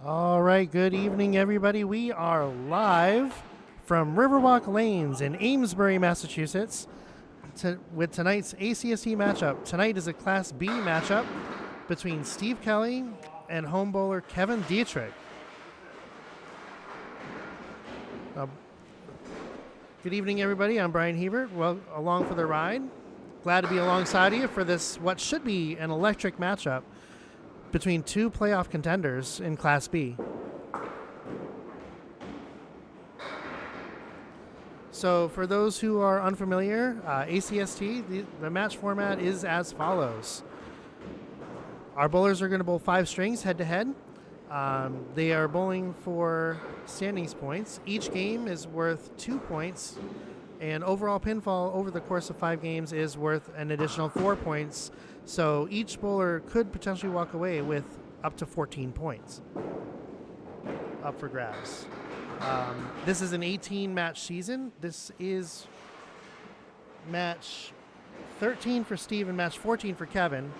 All right, good evening, everybody. We are live from Riverwalk Lanes in Amesbury, Massachusetts, with tonight's ACST matchup. Tonight is a Class B matchup between Steve Kelly and home bowler Kevin Dietrich. Good evening, everybody. I'm Bryan Hebert. Well, along for the ride. Glad to be alongside of you for this, what should be an electric matchup between two playoff contenders in Class B. So for those who are unfamiliar, ACST, the match format is as follows. Our bowlers are going to bowl 5 strings head-to-head. They are bowling for standings points. Each game is worth 2 points, and overall pinfall over the course of 5 games is worth an additional 4 points. So each bowler could potentially walk away with up to 14 points up for grabs. This is an 18-match season. This is match 13 for Steve and match 14 for Kevin.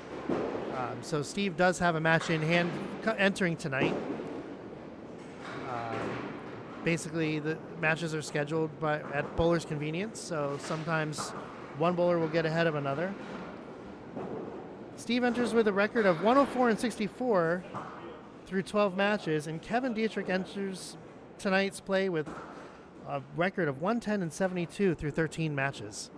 So Steve does have a match in hand entering tonight. Basically, the matches are scheduled at bowler's convenience, so sometimes one bowler will get ahead of another. Steve enters with a record of 104-64 through 12 matches, and Kevin Dietrich enters tonight's play with a record of 110-72 through 13 matches.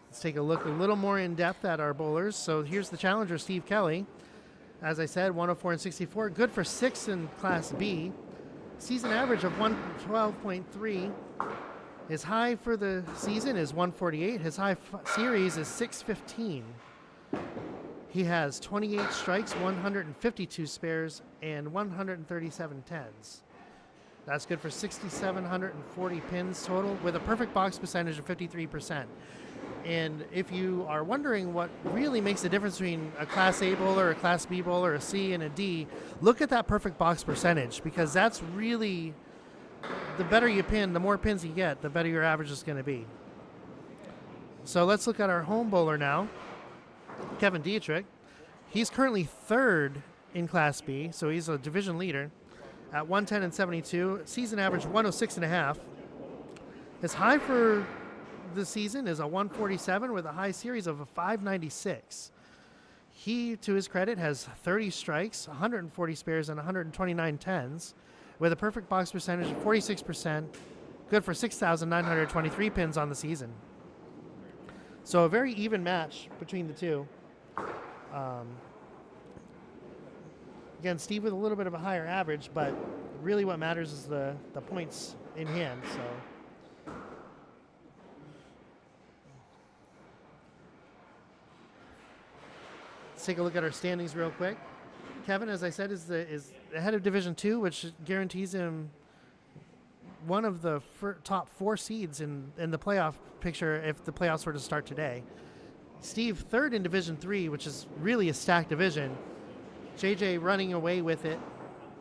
Let's take a look a little more in depth at our bowlers. So here's the challenger, Steve Kelly. As I said, 104-64, good for 6 in Class B. Season average of 112.3. His high for the season is 148. His high series is 615. He has 28 strikes, 152 spares, and 137 tens. That's good for 6,740 pins total with a perfect box percentage of 53%. And if you are wondering what really makes the difference between a Class A bowler, a Class B bowler, a C, and a D, look at that perfect box percentage, because that's really, the better you pin, the more pins you get, the better your average is going to be. So let's look at our home bowler now, Kevin Dietrich. He's currently 3rd in Class B, so he's a division leader at 110-72, season average 106.5. His high for the season is a 147 with a high series of a 596. He, to his credit, has 30 strikes, 140 spares, and 129 tens, with a perfect box percentage of 46%, good for 6,923 pins on the season. So a very even match between the two. Again, Steve with a little bit of a higher average, but really what matters is the points in hand. So let's take a look at our standings real quick. Kevin, as I said, is the head of Division 2, which guarantees him one of the top 4 seeds in the playoff picture if the playoffs were to start today. Steve, 3rd in Division 3, which is really a stacked division. JJ running away with it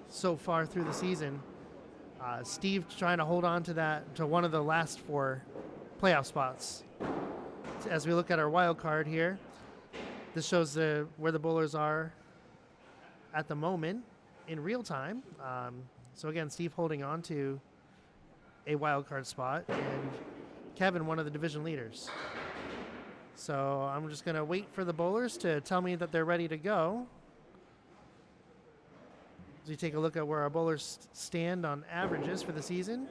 so far through the season. Steve trying to hold on to one of the last 4 playoff spots. As we look at our wild card here, this shows where the bowlers are at the moment in real time. So again, Steve holding on to a wild card spot, and Kevin, one of the division leaders. So I'm just going to wait for the bowlers to tell me that they're ready to go. As we take a look at where our bowlers stand on averages for the season.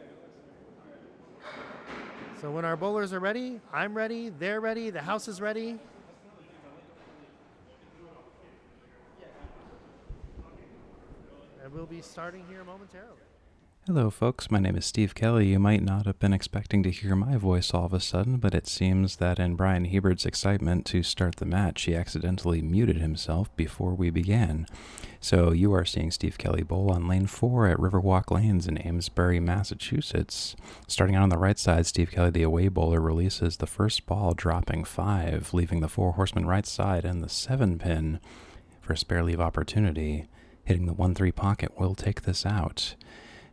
So when our bowlers are ready, I'm ready, they're ready, the house is ready. And we'll be starting here momentarily. Hello folks, my name is Steve Kelly. You might not have been expecting to hear my voice all of a sudden, but it seems that in Bryan Hebert's excitement to start the match, he accidentally muted himself before we began. So you are seeing Steve Kelly bowl on lane 4 at Riverwalk Lanes in Amesbury, Massachusetts. Starting out on the right side, Steve Kelly, the away bowler, releases the first ball, dropping 5, leaving the 4 horsemen right side and the 7 pin for a spare leave opportunity. Hitting the 1-3 pocket will take this out.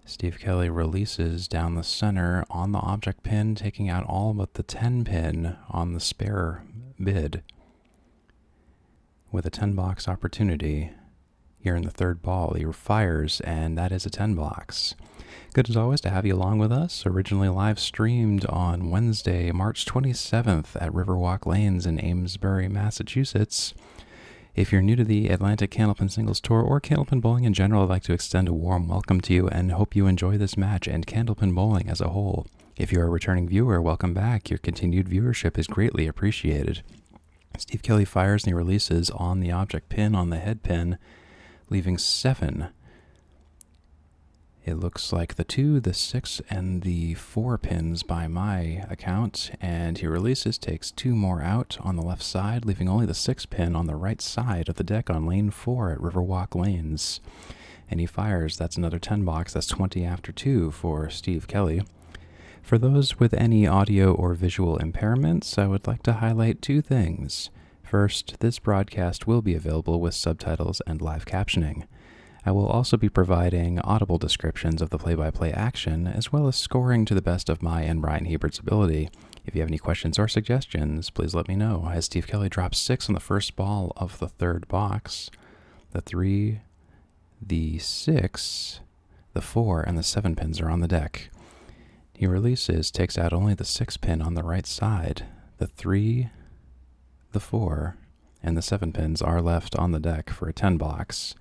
Steve Kelly releases down the center on the object pin, taking out all but the 10 pin on the spare bid. With a 10 box opportunity, here in the third ball. He fires, and that is a 10 box. Good as always to have you along with us. Originally live streamed on Wednesday, March 27th at Riverwalk Lanes in Amesbury, Massachusetts. If you're new to the Atlantic Candlepin Singles Tour or Candlepin Bowling in general, I'd like to extend a warm welcome to you and hope you enjoy this match and Candlepin Bowling as a whole. If you're a returning viewer, welcome back. Your continued viewership is greatly appreciated. Steve Kelly fires and he releases on the object pin on the head pin, leaving 7. It looks like the 2, the 6, and the 4 pins by my account, and he releases, takes 2 more out on the left side, leaving only the 6 pin on the right side of the deck on lane 4 at Riverwalk Lanes. And he fires. That's another 10 box. That's 20 after 2 for Steve Kelly. For those with any audio or visual impairments, I would like to highlight 2 things. First, this broadcast will be available with subtitles and live captioning. I will also be providing audible descriptions of the play-by-play action, as well as scoring to the best of my and Bryan Hebert's ability. If you have any questions or suggestions, please let me know. As Steve Kelly drops 6 on the first ball of the third box, the 3, the 6, the 4, and the 7 pins are on the deck. He releases, takes out only the 6 pin on the right side. The 3, the 4, and the 7 pins are left on the deck for a 10 box.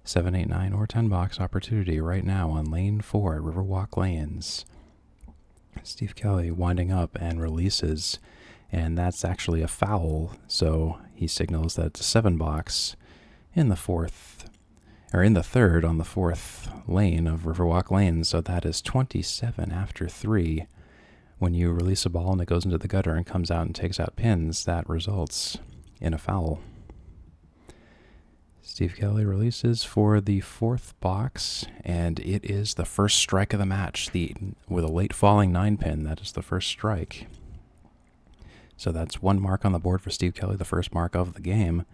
7, 8, 9, or 10 box opportunity right now on lane 4 at Riverwalk Lanes. Steve Kelly winding up and releases, and that's actually a foul, so he signals that it's a 7 box in the third on the 4th lane of Riverwalk Lanes, so that is 27 after 3. When you release a ball and it goes into the gutter and comes out and takes out pins, that results in a foul. Steve Kelly releases for the 4th box, and it is the first strike of the match. With a late falling 9 pin, that is the first strike. So that's 1 mark on the board for Steve Kelly, the first mark of the game.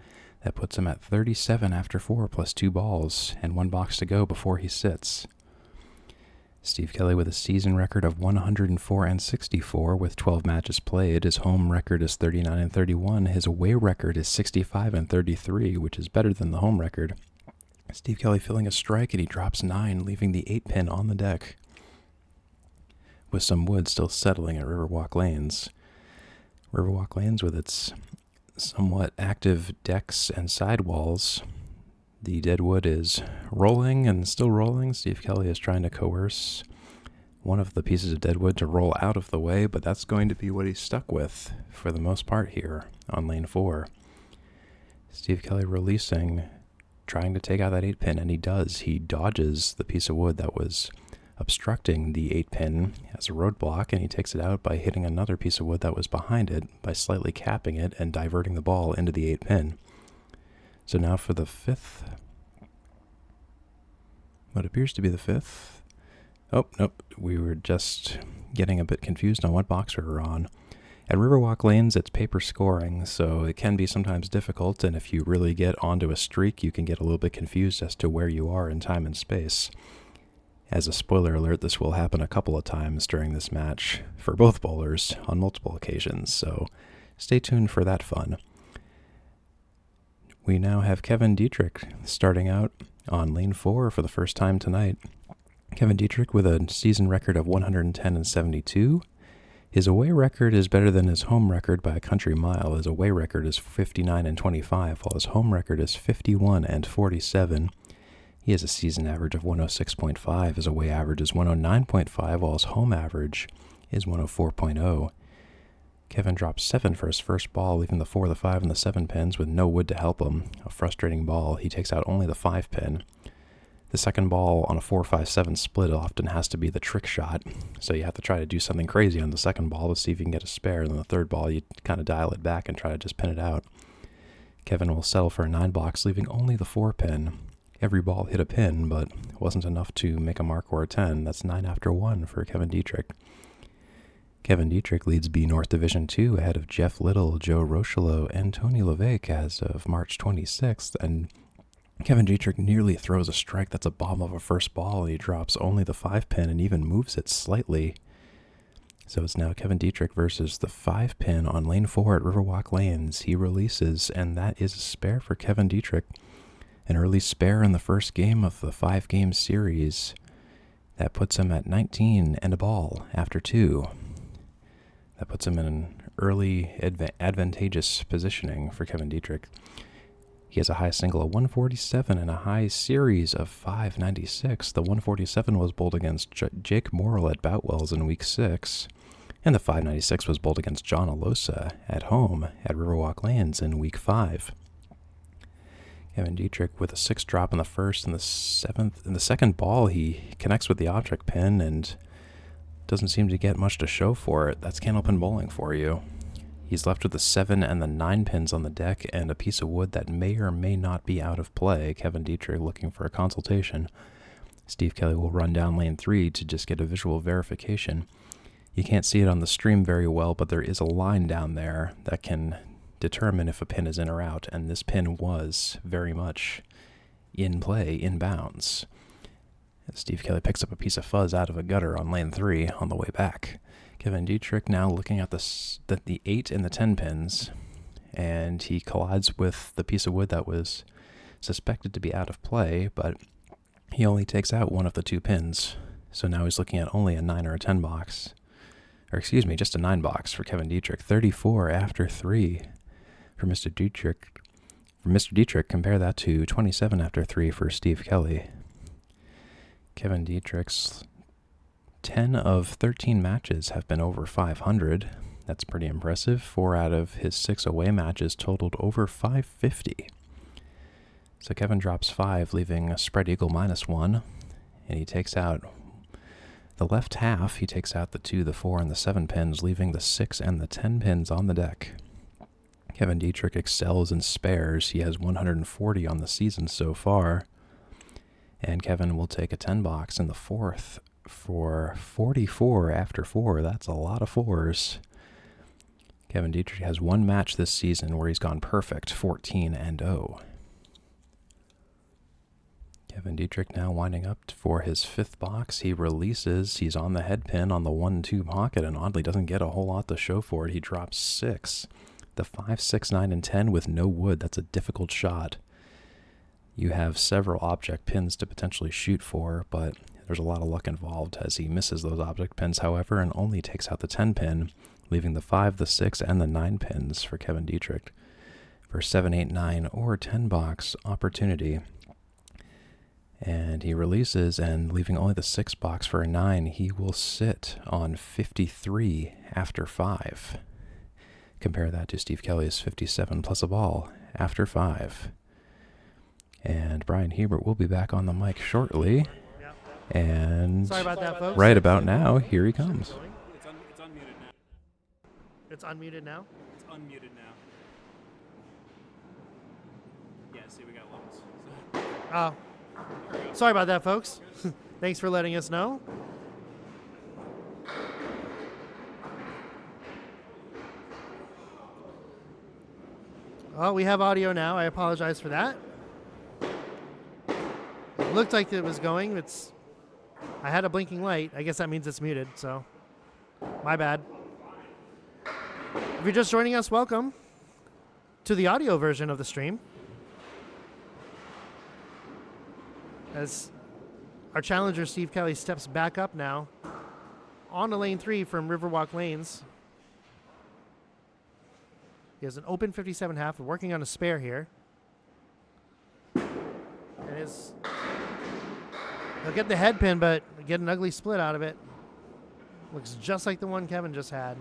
That puts him at 37 after 4 plus 2 balls, and 1 box to go before he sits. Steve Kelly with a season record of 104-64 with 12 matches played. His home record is 39-31. His away record is 65-33, which is better than the home record. Steve Kelly filling a strike, and he drops 9, leaving the 8 pin on the deck, with some wood still settling at Riverwalk Lanes. Riverwalk Lanes with its somewhat active decks and sidewalls. The dead wood is rolling and still rolling. Steve Kelly is trying to coerce one of the pieces of dead wood to roll out of the way, but that's going to be what he's stuck with for the most part here on lane 4. Steve Kelly releasing, trying to take out that 8 pin, and he does. He dodges the piece of wood that was obstructing the 8 pin as a roadblock, and he takes it out by hitting another piece of wood that was behind it by slightly capping it and diverting the ball into the 8 pin. So now for the 5th, what appears to be the 5th. Oh, nope, we were just getting a bit confused on what box we were on. At Riverwalk Lanes, it's paper scoring, so it can be sometimes difficult, and if you really get onto a streak, you can get a little bit confused as to where you are in time and space. As a spoiler alert, this will happen a couple of times during this match for both bowlers on multiple occasions, so stay tuned for that fun. We now have Kevin Dietrich starting out on lane 4 for the first time tonight. Kevin Dietrich with a season record of 110-72. His away record is better than his home record by a country mile. His away record is 59-25, while his home record is 51-47. He has a season average of 106.5. His away average is 109.5, while his home average is 104.0. Kevin drops 7 for his first ball, leaving the 4, the 5, and the 7 pins with no wood to help him. A frustrating ball. He takes out only the 5 pin. The second ball on a 4-5-7 split often has to be the trick shot, so you have to try to do something crazy on the second ball to see if you can get a spare, and then the third ball you kind of dial it back and try to just pin it out. Kevin will settle for a 9 box, leaving only the 4 pin. Every ball hit a pin, but wasn't enough to make a mark or a 10. That's 9 after 1 for Kevin Dietrich. Kevin Dietrich leads B North Division 2 ahead of Jeff Little, Joe Rochelo, and Tony Levesque as of March 26th, and Kevin Dietrich nearly throws a strike that's a bomb of a first ball, and he drops only the 5 pin and even moves it slightly. So it's now Kevin Dietrich versus the 5 pin on lane 4 at Riverwalk Lanes. He releases, and that is a spare for Kevin Dietrich. An early spare in the first game of the 5-game series. That puts him at 19 and a ball after 2. That puts him in an early advantageous positioning for Kevin Dietrich. He has a high single of 147 and a high series of 596. The 147 was bowled against Jake Morrill at Boutwell's in Week 6, and the 596 was bowled against John Alosa at home at Riverwalk Lanes in Week 5. Kevin Dietrich with a 6 drop in the first and the second ball, he connects with the object pin and doesn't seem to get much to show for it. That's Candlepin bowling for you. He's left with the 7 and the 9 pins on the deck and a piece of wood that may or may not be out of play. Kevin Dietrich looking for a consultation. Steve Kelly will run down lane 3 to just get a visual verification. You can't see it on the stream very well, but there is a line down there that can determine if a pin is in or out, and this pin was very much in play, in bounds. Steve Kelly picks up a piece of fuzz out of a gutter on lane 3 on the way back. Kevin Dietrich now looking at the 8 and the 10 pins, and he collides with the piece of wood that was suspected to be out of play, but he only takes out one of the 2 pins. So now he's looking at only a 9 or a 10 box. Or excuse me, just a 9 box for Kevin Dietrich. 34 after 3 for Mr. Dietrich. For Mr. Dietrich, compare that to 27 after 3 for Steve Kelly. Kevin Dietrich's 10 of 13 matches have been over 500. That's pretty impressive. 4 out of his 6 away matches totaled over 550. So Kevin drops 5, leaving a spread eagle -1, and he takes out the left half. He takes out the 2, the 4, and the 7 pins, leaving the 6 and the 10 pins on the deck. Kevin Dietrich excels in spares. He has 140 on the season so far, and Kevin will take a 10 box in the 4th for 44 after 4. That's a lot of 4s. Kevin Dietrich has 1 match this season where he's gone perfect, 14-0. Kevin Dietrich now winding up for his 5th box. He releases. He's on the head pin on the 1-2 pocket and oddly doesn't get a whole lot to show for it. He drops 6. The 5, 6, 9, and 10 with no wood. That's a difficult shot. You have several object pins to potentially shoot for, but there's a lot of luck involved as he misses those object pins, however, and only takes out the 10 pin, leaving the 5, the 6, and the 9 pins for Kevin Dietrich for 7, 8, 9, or 10 box opportunity. And he releases, and leaving only the 6 box for a 9, he will sit on 53 after 5. Compare that to Steve Kelly's 57 plus a ball after 5. And Bryan Hebert will be back on the mic shortly. And sorry about that, folks. Right about now, here he comes. It's unmuted now. It's unmuted now? It's unmuted now. Yeah, see, we got loads. Oh. Sorry about that, folks. Thanks for letting us know. Oh, we have audio now. I apologize for that. It looked like it was going. I had a blinking light. I guess that means it's muted, so my bad. If you're just joining us, welcome to the audio version of the stream. As our challenger, Steve Kelly, steps back up now on to lane 3 from Riverwalk Lanes. He has an open 57 half. We're working on a spare here. And he'll get the head pin, but get an ugly split out of it. Looks just like the one Kevin just had.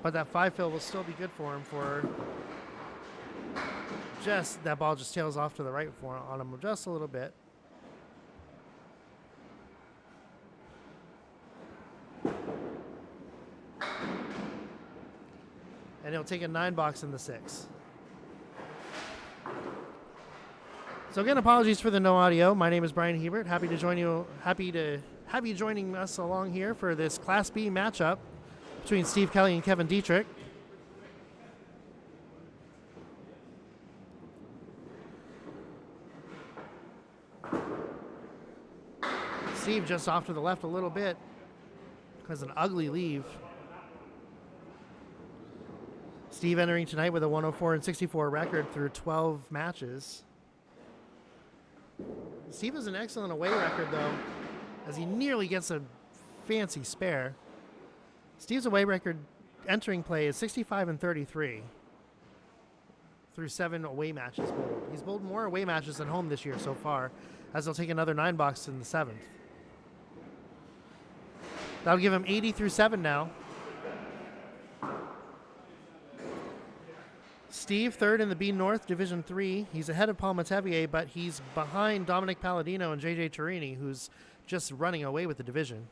But that 5 fill will still be good for him for just, that ball just tails off to the right on him just a little bit. And he'll take a 9 box in the 6. So again, apologies for the no audio. My name is Bryan Hebert. Happy to have you joining us along here for this Class B matchup between Steve Kelly and Kevin Dietrich. Steve just off to the left a little bit. Has an ugly leave. Steve entering tonight with a 104-64 record through 12 matches. Steve has an excellent away record, though, as he nearly gets a fancy spare. Steve's away record entering play is 65-33 through 7 away matches bowled. He's bowled more away matches than home this year so far, as he'll take another 9-box in the 7th. That'll give him 80 through 7 now. Steve, third in the B North Division 3. He's ahead of Paul Matevier, but he's behind Dominic Palladino and JJ Turini, who's just running away with the division.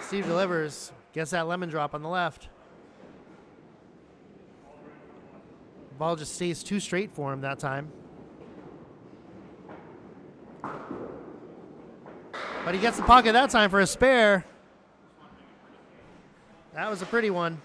Steve delivers, gets that lemon drop on the left. Ball just stays too straight for him that time. But he gets the pocket that time for a spare. That was a pretty one.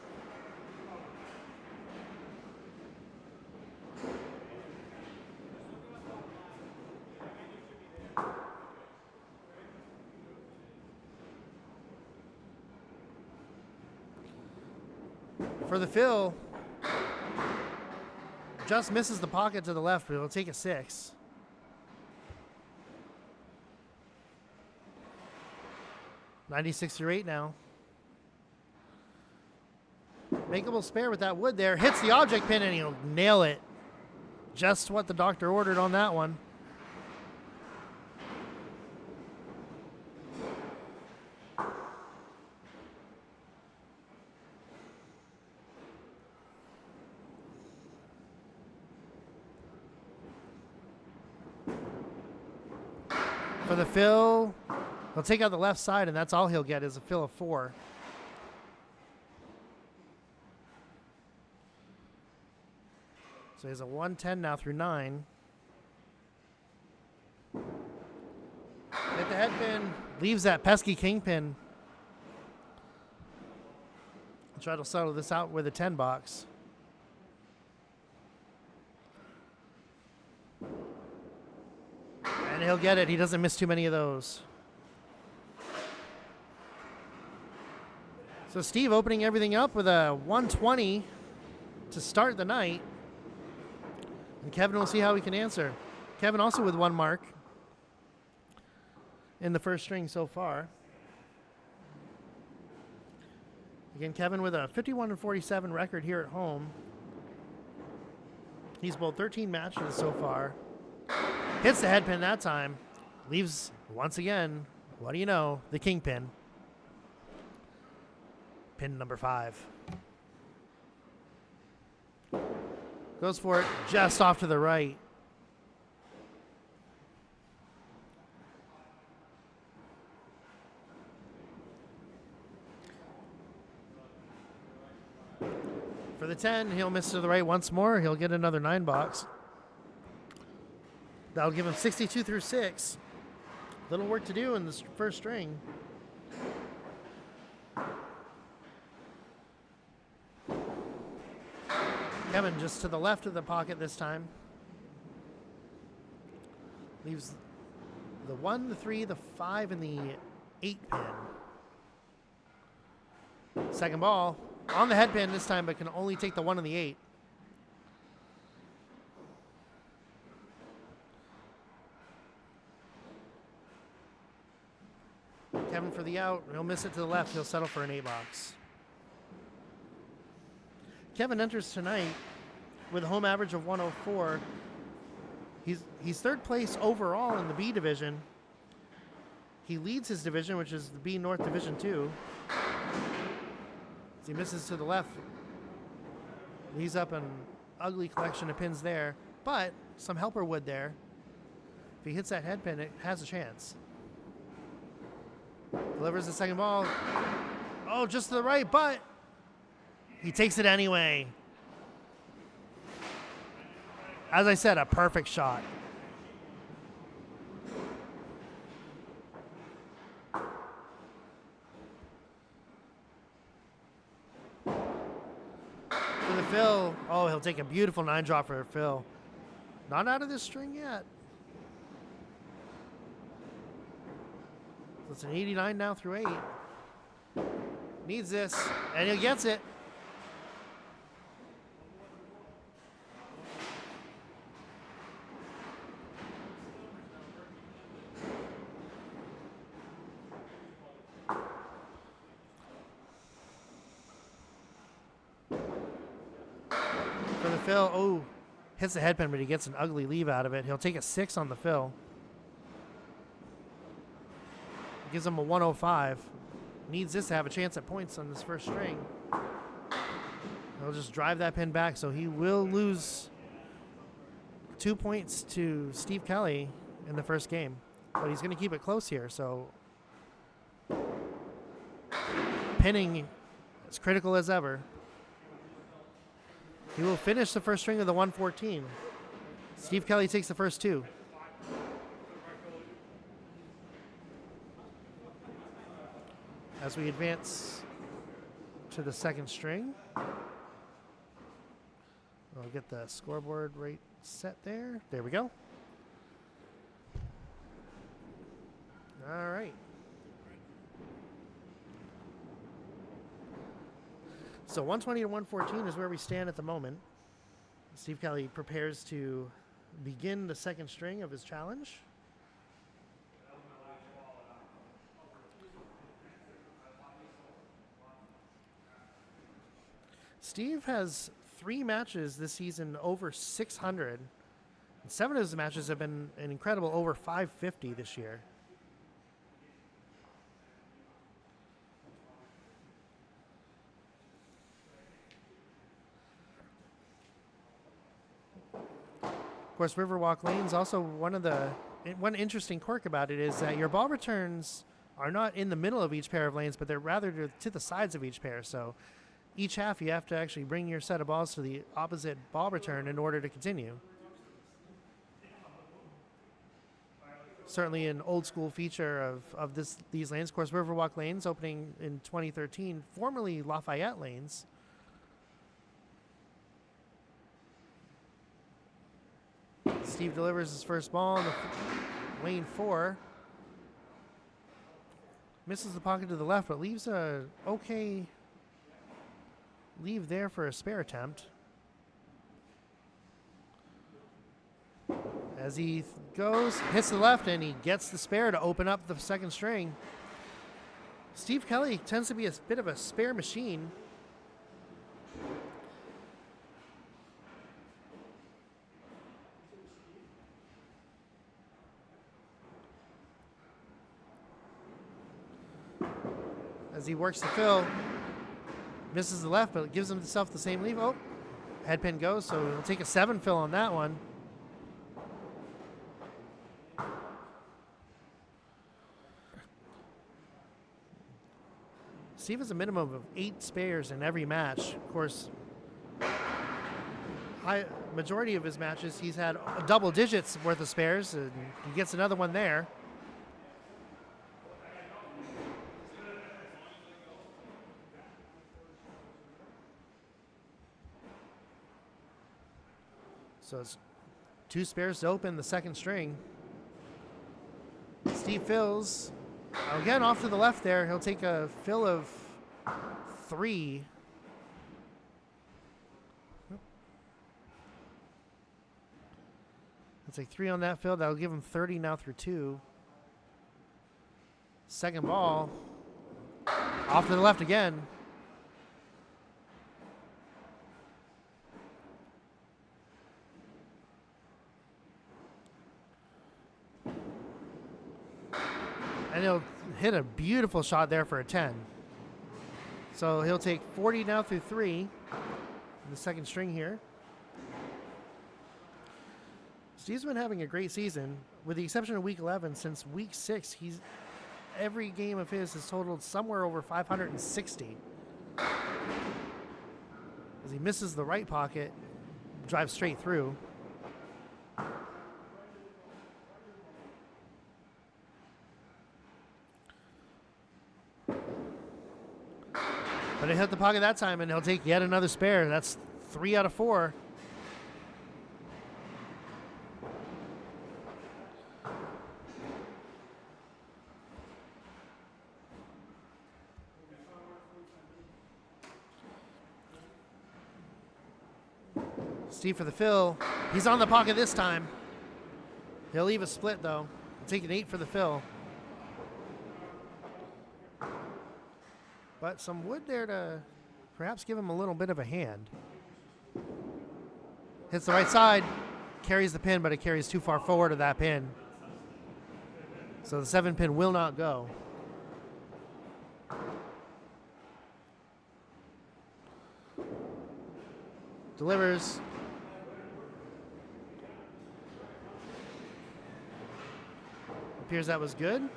For the fill, just misses the pocket to the left, but it'll take a 6. $96-8 now. Makeable spare with that wood there. Hits the object pin and he'll nail it. Just what the doctor ordered on that one. For the fill, he'll take out the left side, and that's all he'll get is a fill of 4. So he has a 110 now through 9. Hit the head pin, leaves that pesky kingpin. Try to settle this out with a 10 box. And he'll get it. He doesn't miss too many of those. So Steve opening everything up with a 120 to start the night. And Kevin will see how he can answer. Kevin also with 1 mark in the first string so far. Again, Kevin with a 51-47 record here at home. He's bowled 13 matches so far. Hits the head pin that time. Leaves, once again, what do you know, the kingpin. Pin number 5. Goes for it just off to the right. For the 10, he'll miss to the right once more. He'll get another 9 box. That'll give him 62 through 6. Little work to do in this first string. Kevin just to the left of the pocket this time. Leaves the 1, the 3, the 5, and the 8 pin. Second ball on the head pin this time, but can only take the 1 and the 8. Kevin for the out. He'll miss it to the left. He'll settle for an 8 box. Kevin enters tonight with a home average of 104. He's third place overall in the B division. He leads his division, which is the B North Division 2. As he misses to the left, he's up an ugly collection of pins there, but some helper wood there. If he hits that head pin, it has a chance. Delivers the second ball. Oh, just to the right, but he takes it anyway. As I said, a perfect shot. For the fill. Oh, he'll take a beautiful 9 drop for a fill. Not out of this string yet. So it's an 89 now through 8. Needs this, and he gets it. For the fill, oh, hits the headpin, but he gets an ugly leave out of it. He'll take a 6 on the fill. Gives him a 105. Needs this to have a chance at points on this first string. He'll just drive that pin back, so he will lose 2 points to Steve Kelly in the first game. But he's going to keep it close here, so pinning as critical as ever. He will finish the first string of the 114. Steve Kelly takes the first 2. As we advance to the second string, we'll get the scoreboard right set there. There we go. All right. So 120 to 114 is where we stand at the moment. Steve Kelly prepares to begin the second string of his challenge. Steve has 3 matches this season over 600. And 7 of his matches have been an incredible over 550 this year. Of course, Riverwalk lanes also one interesting quirk about it is that your ball returns are not in the middle of each pair of lanes, but they're rather to the sides of each pair. So each half you have to actually bring your set of balls to the opposite ball return in order to continue. Certainly an old school feature of these lanes. Of course, Riverwalk lanes opening in 2013, formerly Lafayette lanes. Steve delivers his first ball in the lane 4. Misses the pocket to the left, but leaves a okay leave there for a spare attempt. As he goes, hits the left, and he gets the spare to open up the second string. Steve Kelly tends to be a bit of a spare machine. As he works the fill, misses the left, but gives himself the same leave. Oh, headpin goes, so he'll take a 7 fill on that one. Steve has a minimum of 8 spares in every match. Of course, majority of his matches, he's had double digits worth of spares, and he gets another one there. So it's 2 spares to open the second string. Steve fills. Again, off to the left there. He'll take a fill of 3. He'll take 3 on that fill. That'll give him 30 now through 2. Second ball. Off to the left again. And he'll hit a beautiful shot there for a 10. So he'll take 40 now through 3 in the second string here. Steve's been having a great season, with the exception of week 11. Since week 6, every game of his has totaled somewhere over 560. As he misses the right pocket, drives straight through. But it hit the pocket that time, and he'll take yet another spare. That's 3 out of 4. Steve for the fill. He's on the pocket this time. He'll leave a split, though. He'll take an 8 for the fill. But some wood there to perhaps give him a little bit of a hand. Hits the right side. Carries the pin, but it carries too far forward of that pin. So the 7 pin will not go. Delivers. Appears that was good.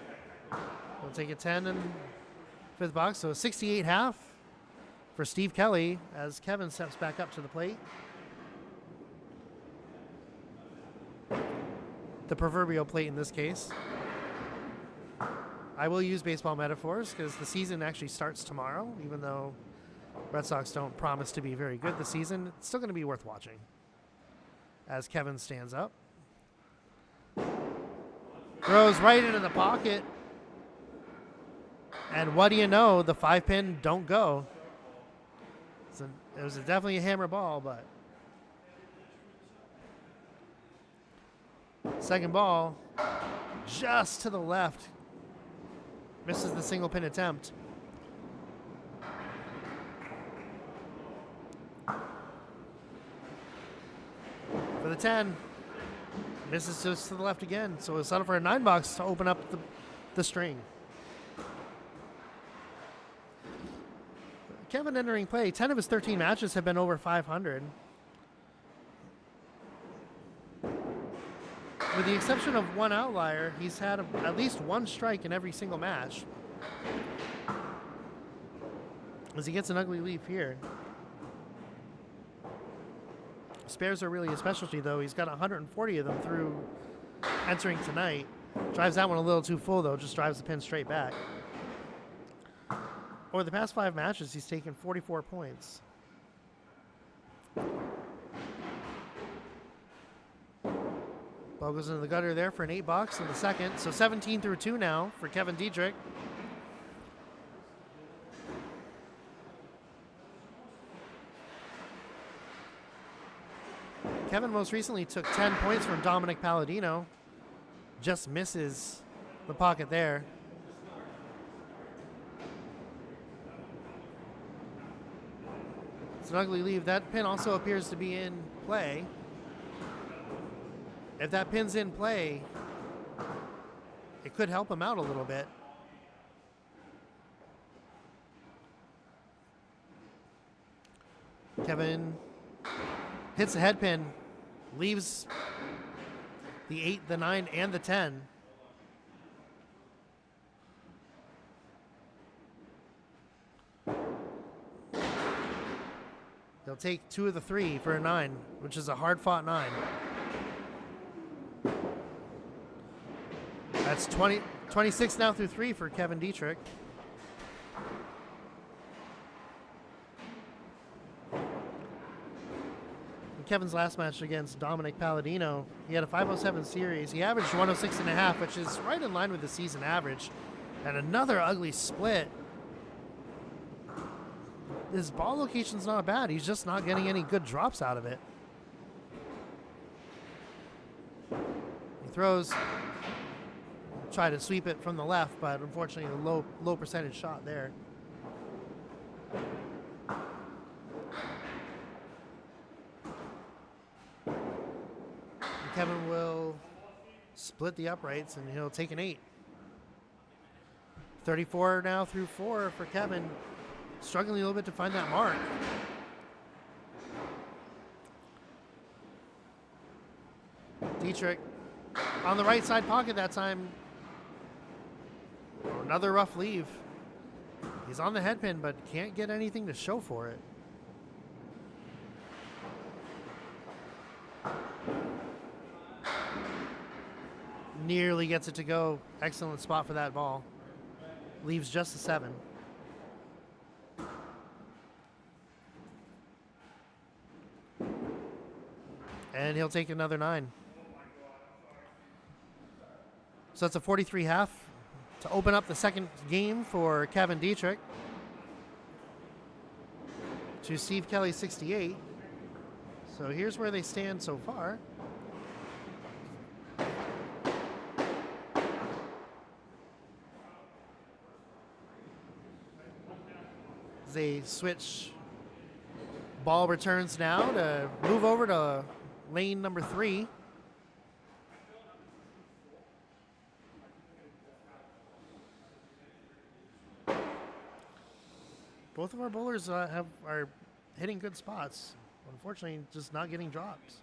We'll take a 10 in fifth box. So a 68.5 for Steve Kelly as Kevin steps back up to the plate. The proverbial plate in this case. I will use baseball metaphors because the season actually starts tomorrow, even though Red Sox don't promise to be very good this season. It's still going to be worth watching as Kevin stands up. Throws right into the pocket. And what do you know? The 5 pin don't go. It was definitely a hammer ball, but second ball just to the left. Misses the single pin attempt. For the 10. Misses just to the left again. So we'll settle for a 9 box to open up the string. Kevin entering play. 10 of his 13 matches have been over 500. With the exception of one outlier, he's had at least one strike in every single match. As he gets an ugly leaf here. Spares are really a specialty, though. He's got 140 of them through entering tonight. Drives that one a little too full, though. Just drives the pin straight back. Over the past 5 matches, he's taken 44 points. Ball goes into the gutter there for an 8 box in the second. So 17 through 2 now for Kevin Dietrich. Kevin most recently took 10 points from Dominic Palladino. Just misses the pocket there. It's an ugly leave. That pin also appears to be in play. If that pin's in play, it could help him out a little bit. Kevin hits the head pin, leaves the 8, the 9, and the 10. They'll take 2 of the 3 for a 9, which is a hard-fought 9. That's 26 now through 3 for Kevin Dietrich. In Kevin's last match against Dominic Palladino, he had a 507 series. He averaged 106.5, which is right in line with the season average. And another ugly split. His ball location's not bad. He's just not getting any good drops out of it. He throws. Try to sweep it from the left, but unfortunately a low percentage shot there. And Kevin will split the uprights and he'll take an 8. 34 now through 4 for Kevin. Struggling a little bit to find that mark. Dietrich on the right side pocket that time. Another rough leave. He's on the head pin, but can't get anything to show for it. Nearly gets it to go. Excellent spot for that ball. Leaves just a 7. And he'll take another 9. So it's a 43.5 to open up the second game for Kevin to Steve Kelly 68. So here's where they stand so far. They switch ball returns now to move over to lane number 3. Both of our bowlers are hitting good spots. Unfortunately, just not getting drops.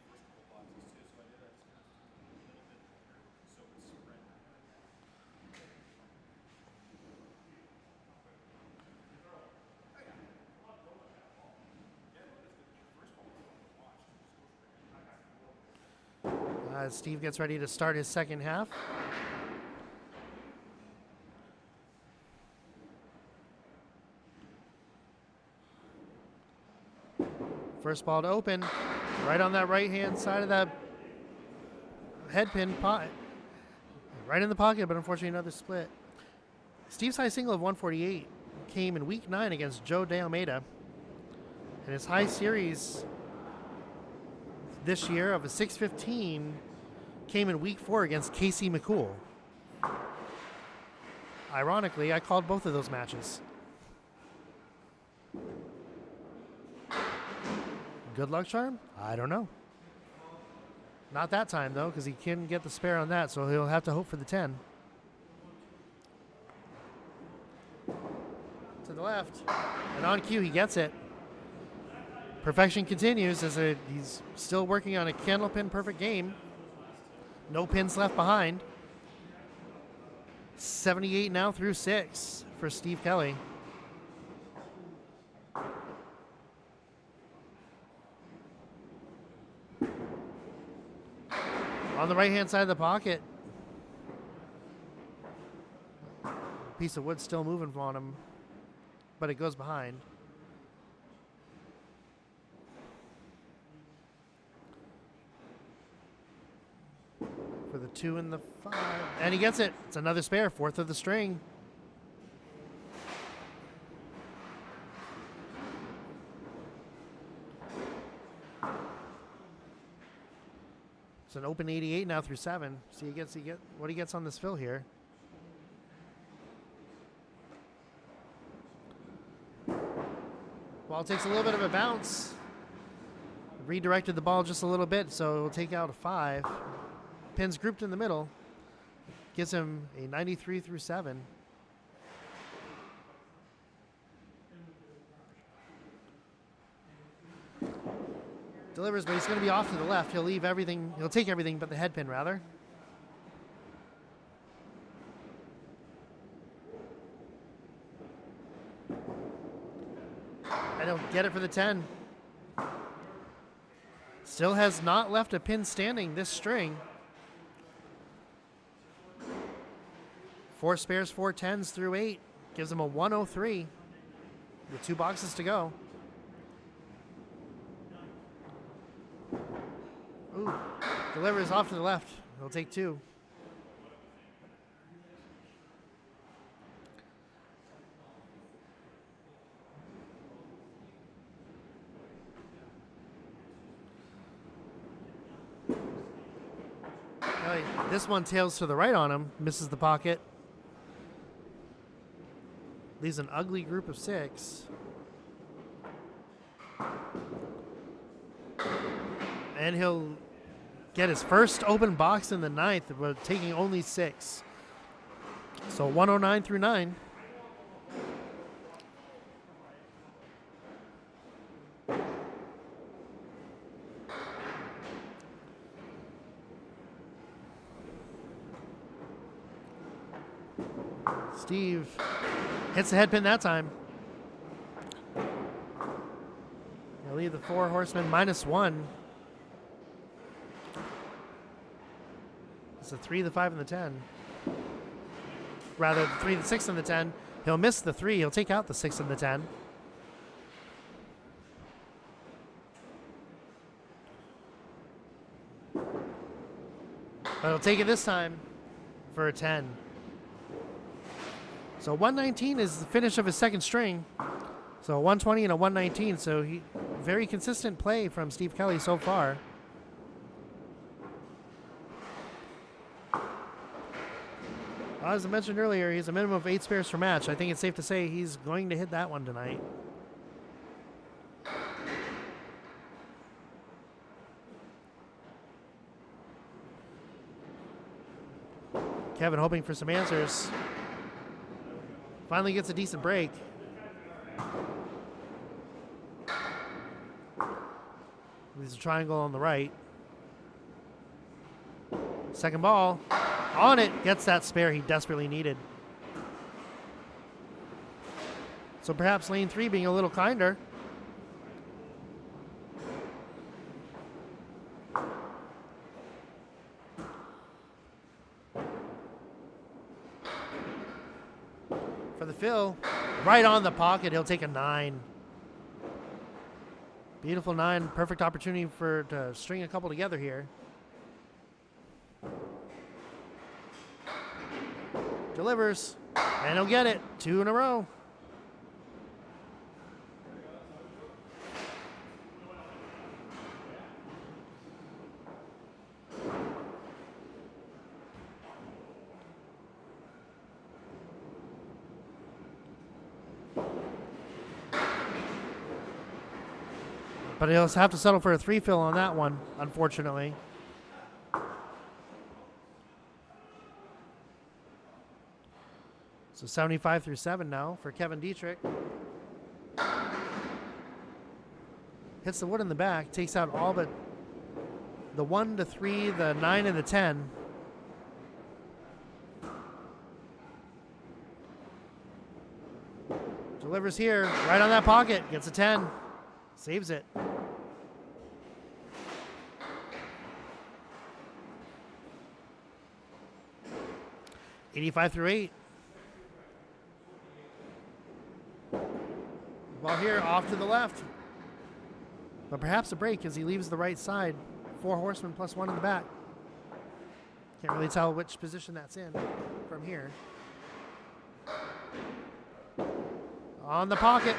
Steve gets ready to start his second half. First ball to open, right on that right-hand side of that headpin pot. Right in the pocket, but unfortunately another split. Steve's high single of 148 came in week 9 against Joe De Almeida. And his high series this year of a 615 came in week 4 against Casey McCool. Ironically, I called both of those matches. Good luck charm? I don't know. Not that time, though, because he couldn't get the spare on that, so he'll have to hope for the 10. To the left. And on cue, he gets it. Perfection continues as he's still working on a Candlepin perfect game. No pins left behind. 78 now through 6 for Steve Kelly. On the right-hand side of the pocket. Piece of wood still moving on him, but it goes behind. For the 2 and the 5. And he gets it. It's another spare, 4th of the string. It's an open 88 now through 7. See what he gets on this fill here. Ball takes a little bit of a bounce. Redirected the ball just a little bit, so it'll take out a 5. Pins grouped in the middle. Gives him a 93 through 7. Delivers, but he's going to be off to the left. He'll leave everything. He'll take everything but the head pin, rather. I don't get it for the 10. Still has not left a pin standing this string. 4 spares, 4 10s through 8. Gives him a 103 with 2 boxes to go. Ooh, delivers off to the left. He'll take 2. This one tails to the right on him, misses the pocket. Leaves an ugly group of 6. And he'll get his first open box in the 9th, but taking only 6. So 109 through 9. Steve hits the head pin that time. He'll leave the 4 horsemen -1. It's the 3, the 5, and the 10. Rather, the 3, the 6, and the 10. He'll miss the 3. He'll take out the 6 and the 10. But he'll take it this time for a 10. So 119 is the finish of his second string. So a 120 and a 119. So very consistent play from Steve Kelly so far. As I mentioned earlier, he's a minimum of 8 spares per match. I think it's safe to say he's going to hit that one tonight. Kevin hoping for some answers. Finally gets a decent break. There's a triangle on the right. Second ball. On it. Gets that spare he desperately needed. So perhaps lane 3 being a little kinder. For the fill. Right on the pocket. He'll take a 9. Beautiful 9. Perfect opportunity to string a couple together here. Delivers. And he'll get it. 2 in a row. But he'll have to settle for a 3 fill on that one, unfortunately. So 75 through 7 now for Kevin Dietrich. Hits the wood in the back, takes out all but the 1 to 3, the 9 and the 10. Delivers here, right on that pocket, gets a 10, saves it. $85 through 8. Ball here off to the left. But perhaps a break as he leaves the right side. 4 horsemen plus 1 in the back. Can't really tell which position that's in from here. On the pocket.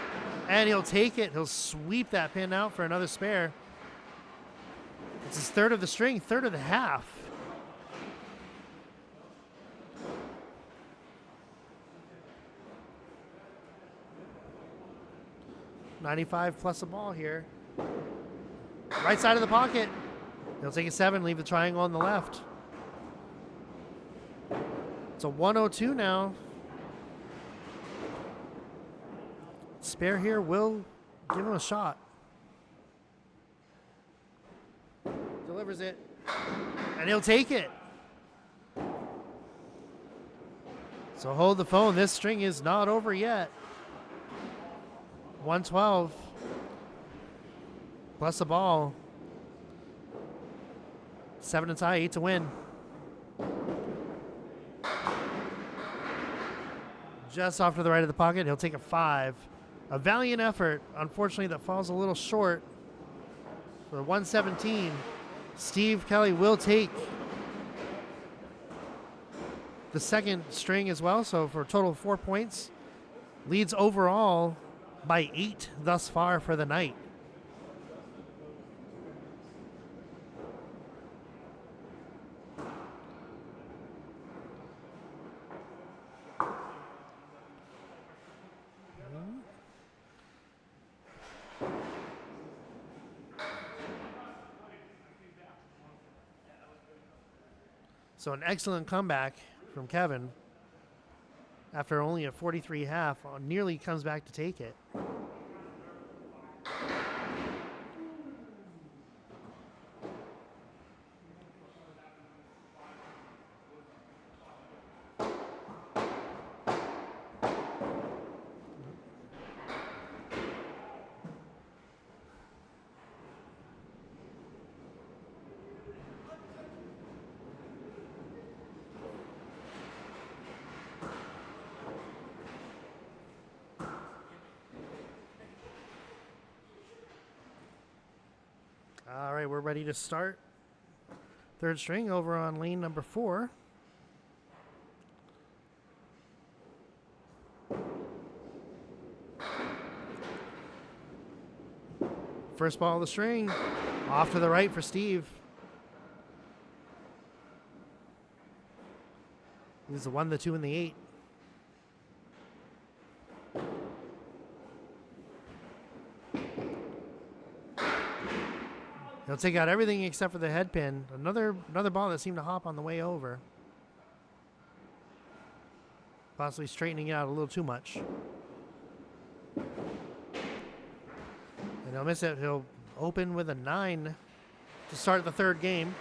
And he'll take it. He'll sweep that pin out for another spare. It's his third of the string, third of the half. $95 plus a ball here. Right side of the pocket. He'll take a 7, leave the triangle on the left. It's a 102 now. Spare here will give him a shot. Delivers it. And he'll take it. So hold the phone. This string is not over yet. 112 plus a ball. 7 to tie, 8 to win. Just off to the right of the pocket, he'll take a 5. A valiant effort, unfortunately, that falls a little short. For 117, Steve Kelly will take the second string as well, so for a total of 4 points. Leads overall by 8 thus far for the night. So an excellent comeback from Kevin. After only a 43 half, nearly comes back to take it. All right, we're ready to start. Third string over on lane number 4. First ball of the string. Off to the right for Steve. He's the 1, the 2, and the 8. He'll take out everything except for the head pin. Another ball that seemed to hop on the way over. Possibly straightening it out a little too much. And he'll miss it. He'll open with a 9 to start the third game.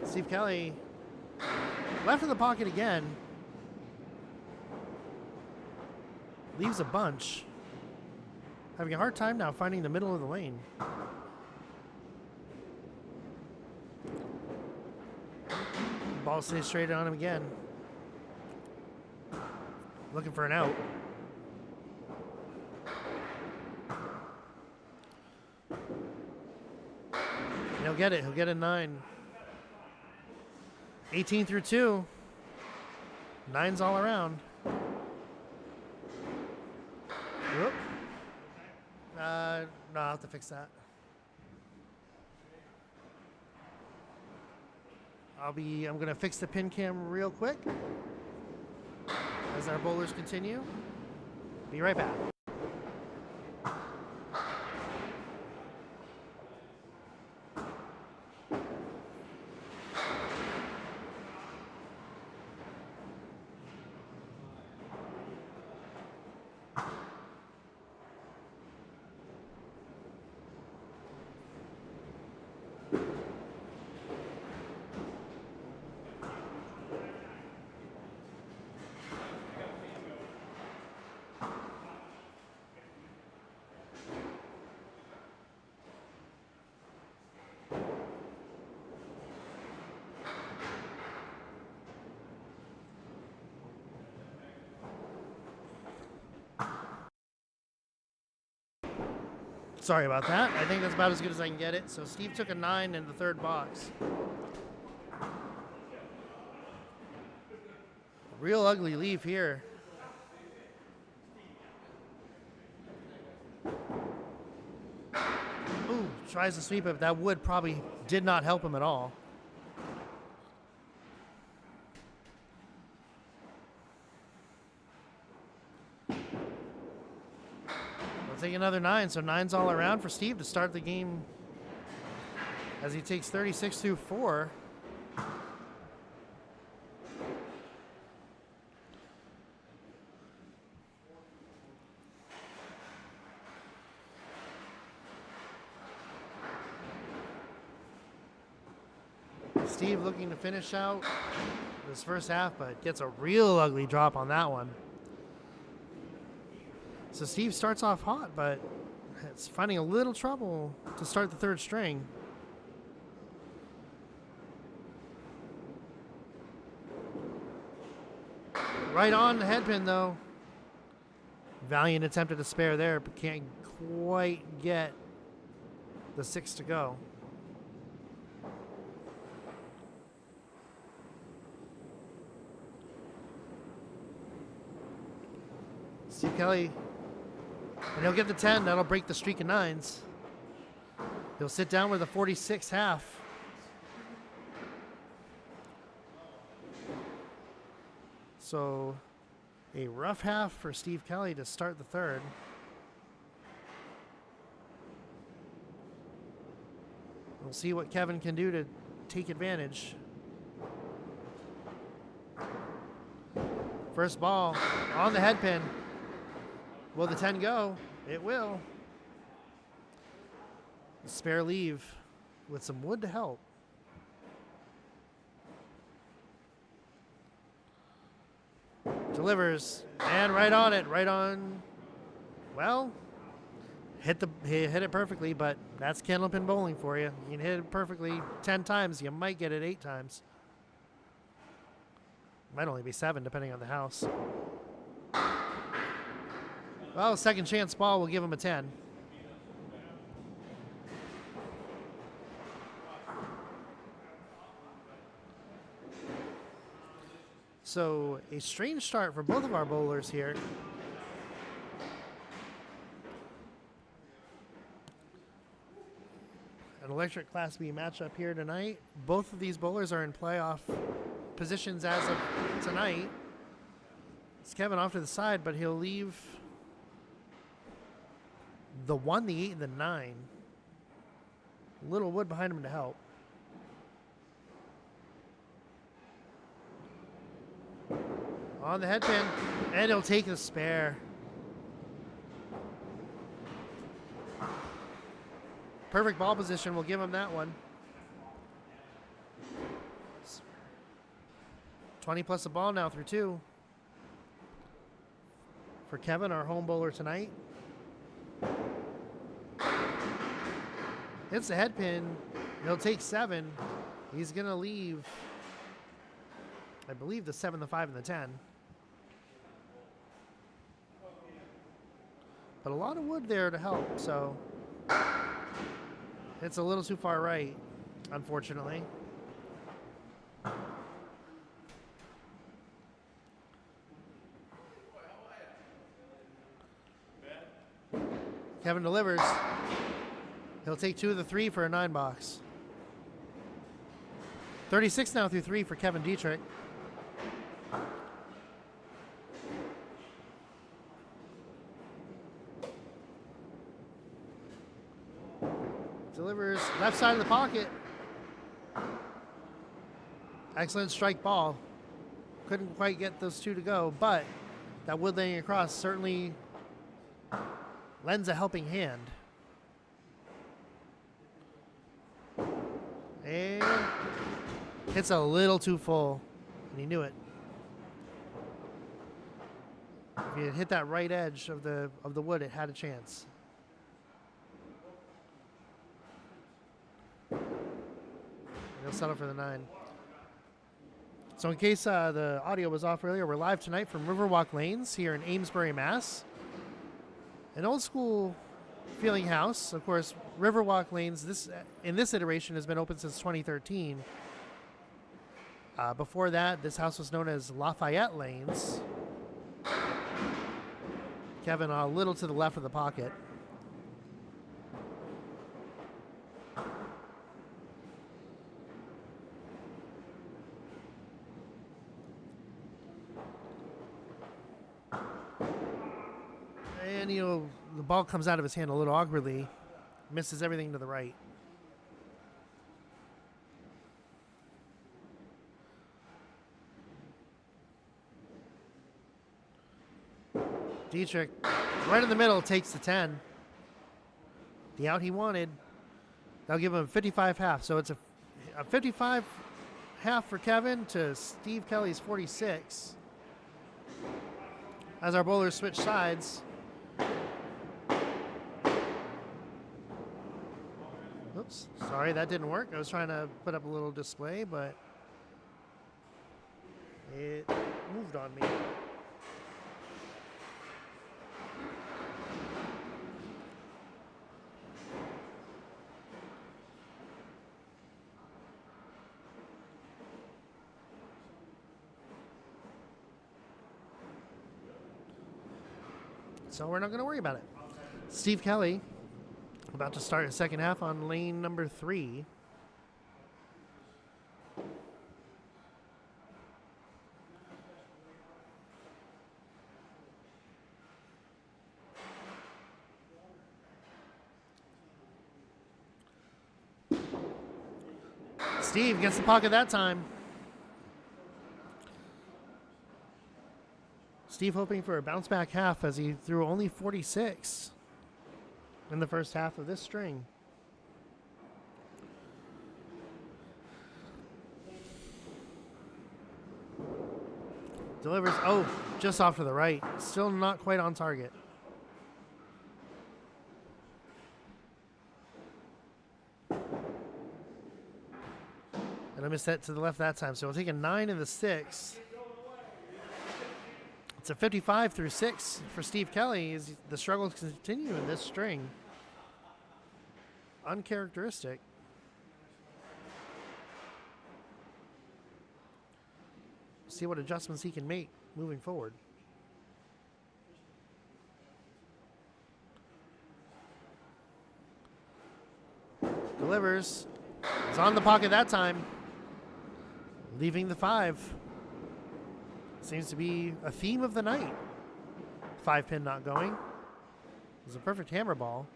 Steve Kelly left in the pocket again. Leaves a bunch. Having a hard time now finding the middle of the lane. Ball stays straight on him again. Looking for an out. And he'll get it. He'll get a 9. 18 through 2. 9s all around. Whoop. No, I'll have to fix that. I'm gonna fix the pin cam real quick as our bowlers continue. Be right back. Sorry about that. I think that's about as good as I can get it. So Steve took a 9 in the third box. Real ugly leave here. Ooh, tries to sweep it, but that wood probably did not help him at all. Take another 9, so 9's all around for Steve to start the game as he takes 36 through 4. Steve looking to finish out this first half, but gets a real ugly drop on that one. So Steve starts off hot, but it's finding a little trouble to start the third string. Right on the head pin, though. Valiant attempted to spare there, but can't quite get the 6 to go. Steve Kelly. And he'll get the 10. That'll break the streak of 9s. He'll sit down with a 46 half. So a rough half for Steve Kelly to start the third. We'll see what Kevin can do to take advantage. First ball on the head pin. Will the 10 go? It will. Spare leave with some wood to help. Delivers and right on it, right on. Well, hit it perfectly, but that's Candlepin bowling for you. You can hit it perfectly 10 times. You might get it 8 times. Might only be 7 depending on the house. Well, second chance ball will give him a 10. So a strange start for both of our bowlers here. An electric Class B matchup here tonight. Both of these bowlers are in playoff positions as of tonight. It's Kevin off to the side, but he'll leave the 1, the 8, and the 9. Little wood behind him to help. On the head pin, and he'll take the spare. Perfect ball position. We'll give him that one. 20 plus the ball now through 2. For Kevin, our home bowler tonight. Hits the head pin. He'll take 7. He's going to leave, I believe, the 7, the 5, and the 10. But a lot of wood there to help, so it's a little too far right, unfortunately. Kevin delivers. He'll take 2 of the 3 for a 9 box. 36 now through 3 for Kevin Dietrich. Delivers left side of the pocket. Excellent strike ball. Couldn't quite get those 2 to go, but that wood laying across certainly lends a helping hand. And hits a little too full, and he knew it. If he had hit that right edge of the wood, it had a chance. And he'll settle for the 9. So in case the audio was off earlier, we're live tonight from Riverwalk Lanes here in Amesbury, Mass. An old school feeling house. Of course, Riverwalk Lanes in this iteration has been open since 2013. Before that, this house was known as Lafayette Lanes. Kevin a little to the left of the pocket. And, the ball comes out of his hand a little awkwardly. Misses everything to the right. Dietrich, right in the middle, takes the 10. The out he wanted. That'll give him 55 half. So it's a 55 half for Kevin to Steve Kelly's 46. As our bowlers switch sides. Oops, sorry, that didn't work. I was trying to put up a little display, but it moved on me. So we're not going to worry about it. Steve Kelly about to start his second half on lane number 3. Steve gets the pocket that time. Steve hoping for a bounce back half as he threw only 46 in the first half of this string. Delivers, just off to the right. Still not quite on target. And I missed that to the left that time. So we'll take a 9 and the 6. It's a 55 through 6 for Steve Kelly as the struggles continue in this string. Uncharacteristic. see what adjustments he can make moving forward. Delivers. It's on the pocket that time. Leaving the 5. Seems to be a theme of the night. 5-pin not going. It was a perfect hammer ball.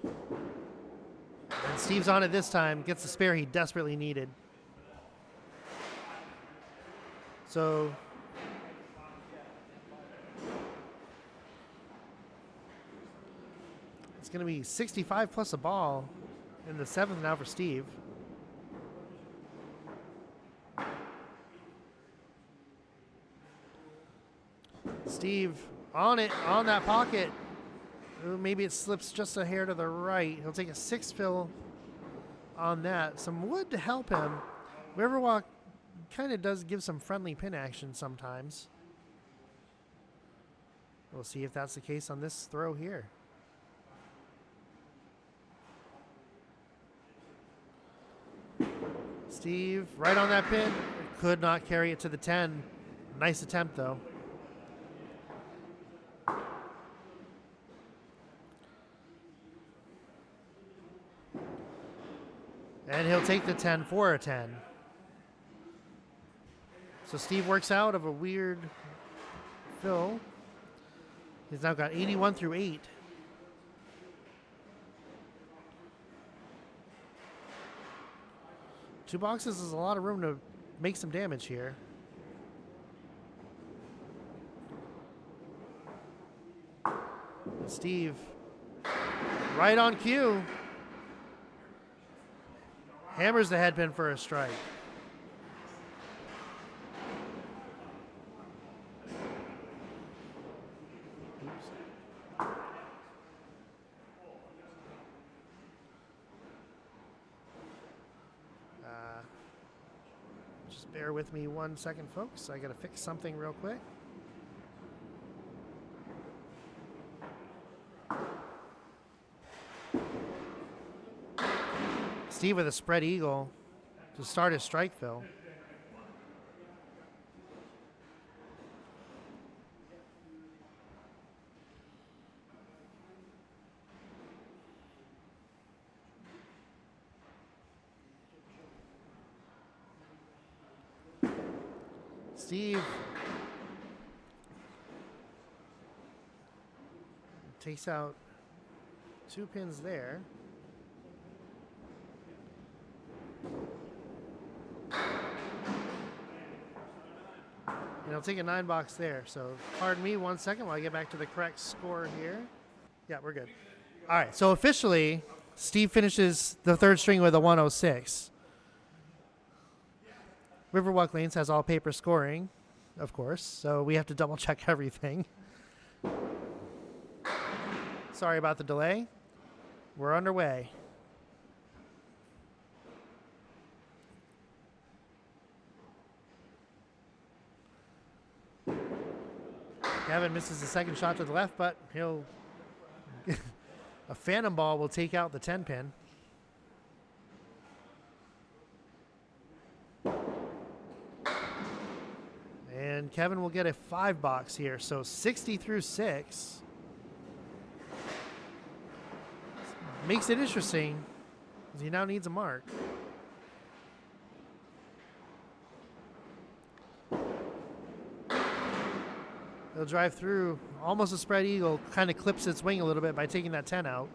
And Steve's on it this time. Gets the spare he desperately needed. So it's going to be 65 plus a ball in the 7th now for Steve. Steve on it, on that pocket. Ooh, maybe it slips just a hair to the right. He'll take a 6 fill on that. Some wood to help him. Riverwalk kind of does give some friendly pin action sometimes. We'll see if that's the case on this throw here. Steve right on that pin. Could not carry it to the 10. Nice attempt though. And he'll take the 10 for a 10. So Steve works out of a weird fill. He's now got 81 through 8. Two boxes is a lot of room to make some damage here. Steve, right on cue. Hammers the headpin for a strike. Oops. Just bear with me 1 second, folks. I gotta fix something real quick. Steve with a spread eagle to start his strike fill. Steve takes out 2 pins there. And he'll take a 9 box there. So pardon me 1 second while I get back to the correct score here. Yeah, we're good. All right, so officially, Steve finishes the 3rd string with a 106. Riverwalk Lanes has all paper scoring, of course, so we have to double check everything. Sorry about the delay. We're underway. Kevin misses the 2nd shot to the left, but he'll... a phantom ball will take out the 10 pin. And Kevin will get a 5 box here, so 60 through 6. Makes it interesting, because he now needs a mark. He'll drive through almost a spread eagle, kind of clips its wing a little bit by taking that 10 out.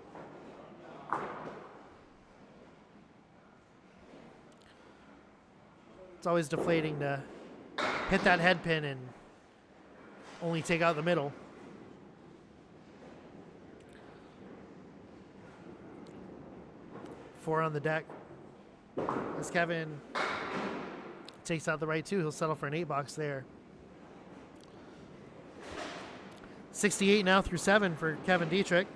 It's always deflating to hit that head pin and only take out the middle. Four on the deck. As Kevin takes out the right 2, he'll settle for an 8 box there. 68 now through 7 for Kevin Dietrich.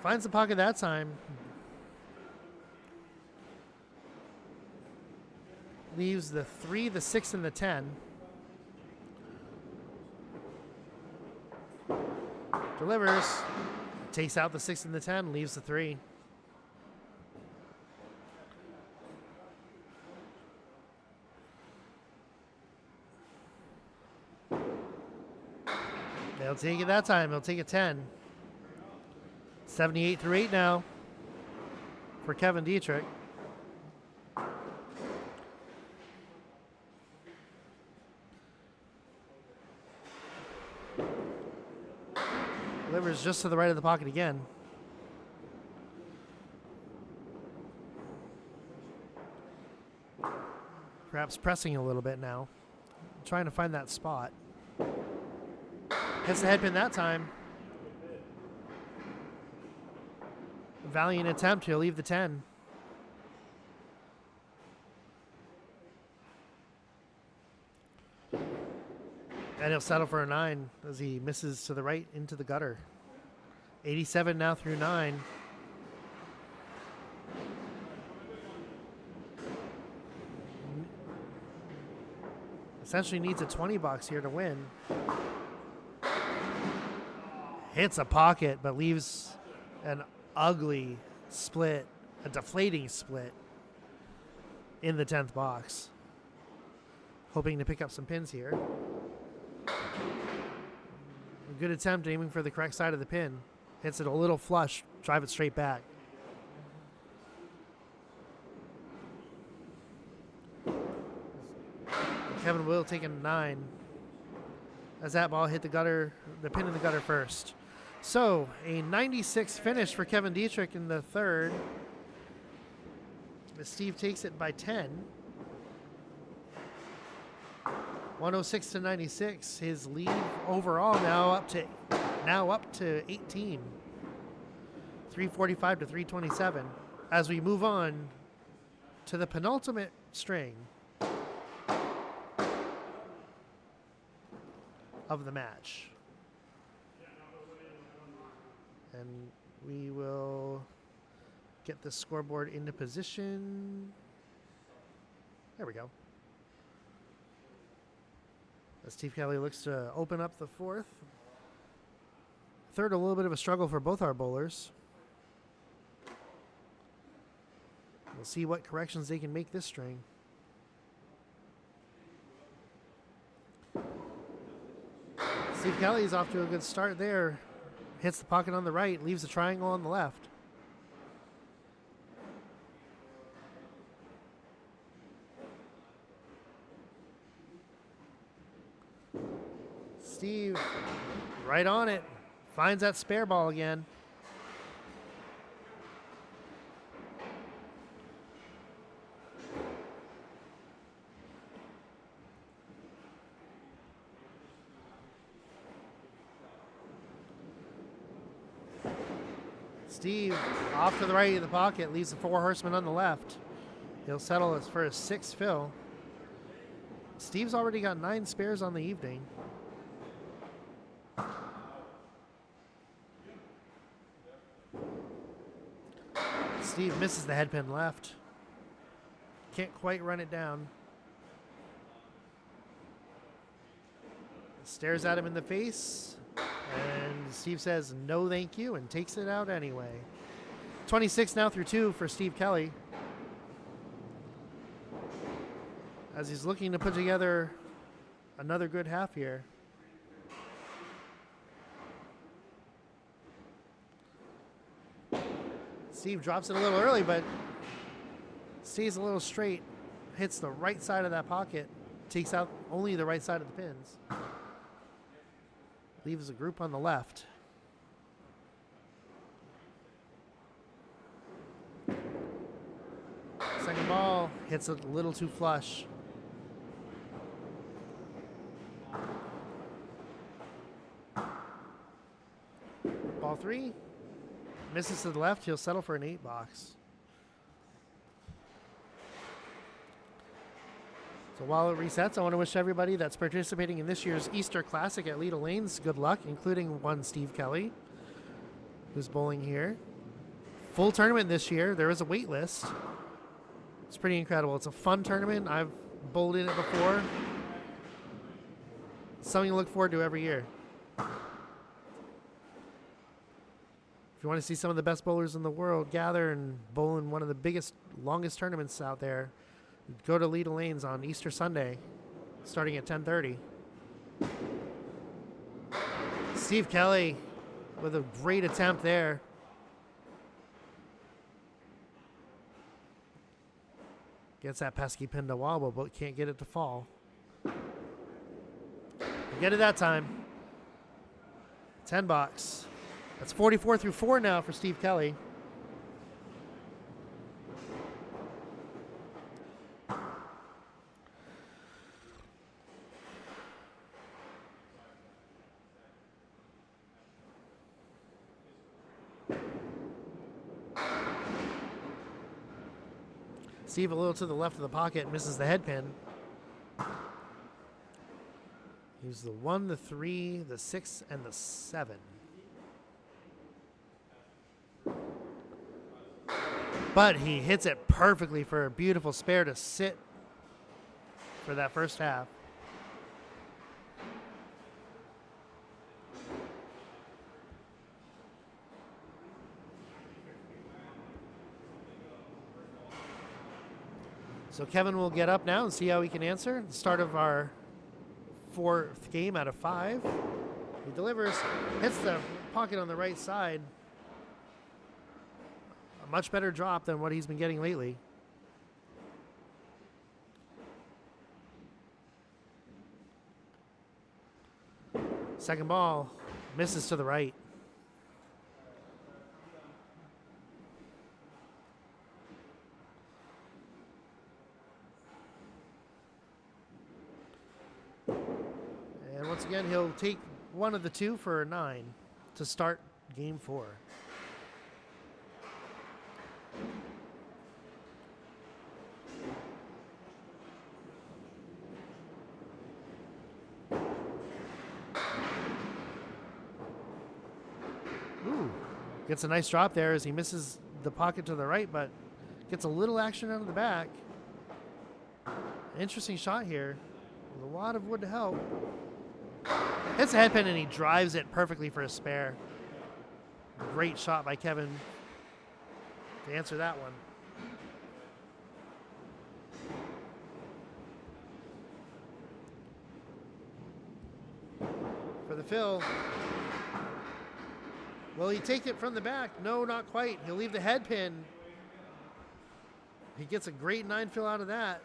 Finds the pocket that time. Leaves the 3, the 6, and the 10. Delivers. Takes out the 6 and the 10, leaves the 3. They'll take it that time. They'll take it 10. 78 through 8 now for Kevin Dietrich. Delivers just to the right of the pocket again. Perhaps pressing a little bit now. Trying to find that spot. Hits the head pin that time. Valiant attempt. He'll leave the 10. And he'll settle for a 9 as he misses to the right into the gutter. 87 now through 9. Essentially needs a 20 box here to win. Hits a pocket, but leaves an ugly split, a deflating split in the 10th box. Hoping to pick up some pins here. A good attempt aiming for the correct side of the pin. Hits it a little flush, drive it straight back. Kevin will take a 9 as that ball hit the gutter, the pin in the gutter first. So a 96 finish for Kevin Dietrich in the 3rd. As Steve takes it by 10. 106 to 96. His lead overall now up to 18. 345 to 327. As we move on to the penultimate string of the match. And we will get the scoreboard into position. There we go. As Steve Kelly looks to open up the 4th. 3rd, a little bit of a struggle for both our bowlers. We'll see what corrections they can make this string. Steve Kelly is off to a good start there. Hits the pocket on the right, leaves the triangle on the left. Steve, right on it. Finds that spare ball again. Steve off to the right of the pocket, leaves the 4 horsemen on the left. He'll settle for his 6th fill. Steve's already got 9 spares on the evening. Steve misses the head pin left. Can't quite run it down. Stares at him in the face. And Steve says, no thank you, and takes it out anyway. 26 now through 2 for Steve Kelly. As he's looking to put together another good half here. Steve drops it a little early, but stays a little straight. Hits the right side of that pocket. Takes out only the right side of the pins. Leaves a group on the left. Second ball hits a little too flush. Ball 3 misses to the left. He'll settle for an 8 box. So while it resets, I want to wish everybody that's participating in this year's Easter Classic at Leda Lanes good luck, including one Steve Kelly, who's bowling here. Full tournament this year. There is a wait list. It's pretty incredible. It's a fun tournament. I've bowled in it before. Something to look forward to every year. If you want to see some of the best bowlers in the world gather and bowl in one of the biggest, longest tournaments out there, go to Leda Lanes on Easter Sunday, starting at 10:30. Steve Kelly with a great attempt there. Gets that pesky pin to wobble, but can't get it to fall. Get it that time. 10 box. That's 44 through 4 now for Steve Kelly. Steve a little to the left of the pocket, misses the head pin. Use the 1, the 3, the 6, and the 7. But he hits it perfectly for a beautiful spare to sit for that first half. So Kevin will get up now and see how he can answer. The start of our 4th game out of 5. He delivers, hits the pocket on the right side. A much better drop than what he's been getting lately. Second ball, misses to the right. And once again, he'll take one of the 2 for a 9 to start game 4. Ooh, gets a nice drop there as he misses the pocket to the right, but gets a little action out of the back. Interesting shot here. With a lot of wood to help. Hits a head pin and he drives it perfectly for a spare. Great shot by Kevin to answer that one. For the fill. Will he take it from the back? No, not quite. He'll leave the head pin. He gets a great 9 fill out of that.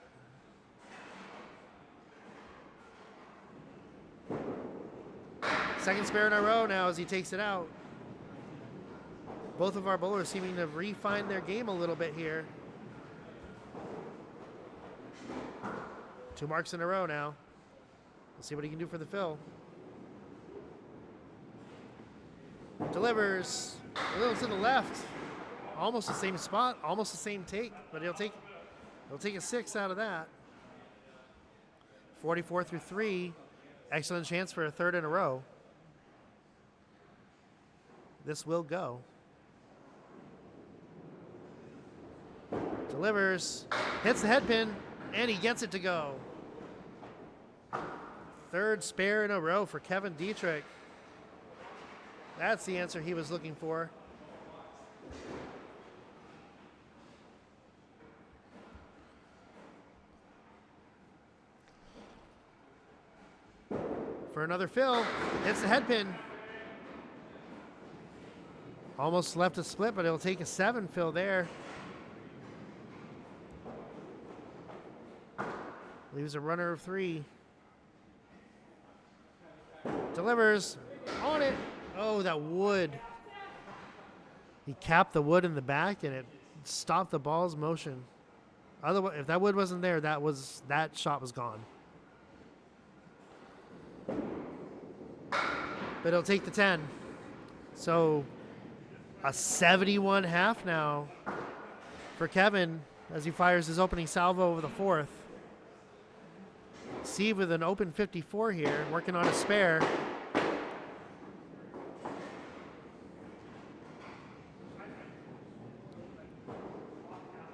Second spare in a row now as he takes it out. Both of our bowlers seeming to refine their game a little bit here. 2 marks in a row now. We'll see what he can do for the fill. Delivers a little to the left. Almost the same spot, almost the same take, but he'll take a 6 out of that. 44 through 3. Excellent chance for a 3rd in a row. This will go. Delivers, hits the head pin, and he gets it to go. 3rd spare in a row for Kevin Dietrich. That's the answer he was looking for. For another fill, hits the head pin. Almost left a split, but he'll take a 7 fill there. Leaves a runner of 3. Delivers on it. Oh, that wood. He capped the wood in the back and it stopped the ball's motion. Otherwise, if that wood wasn't there, that shot was gone. But he'll take the 10. So a 71.5 now for Kevin as he fires his opening salvo over the 4th. Steve with an open 54 here, working on a spare.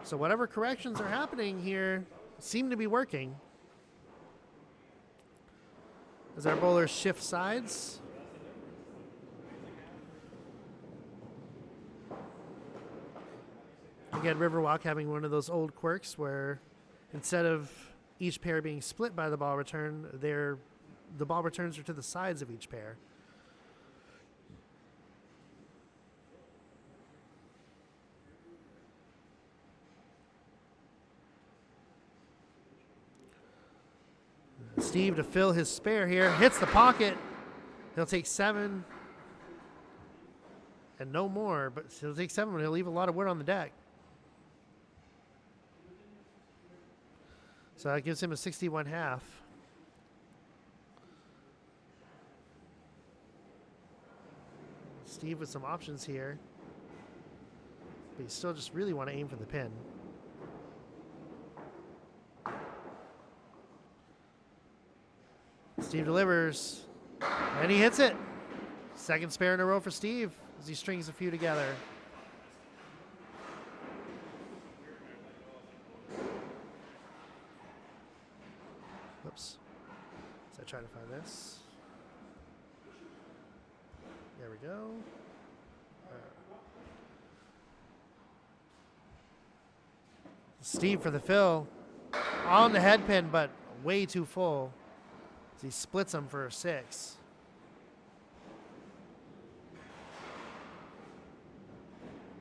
So whatever corrections are happening here seem to be working. As our bowlers shift sides. Again, Riverwalk having one of those old quirks where instead of each pair being split by the ball return, the ball returns are to the sides of each pair. Steve to fill his spare here, hits the pocket. He'll take 7 and no more, but he'll take 7, but he'll leave a lot of wood on the deck. So that gives him a 61.5. Steve with some options here, but you still just really want to aim for the pin. Steve delivers, and he hits it. Second spare in a row for Steve as he strings a few together. Whoops. So I try to find this. There we go. Steve for the fill. On the head pin, but way too full. So he splits them for a 6.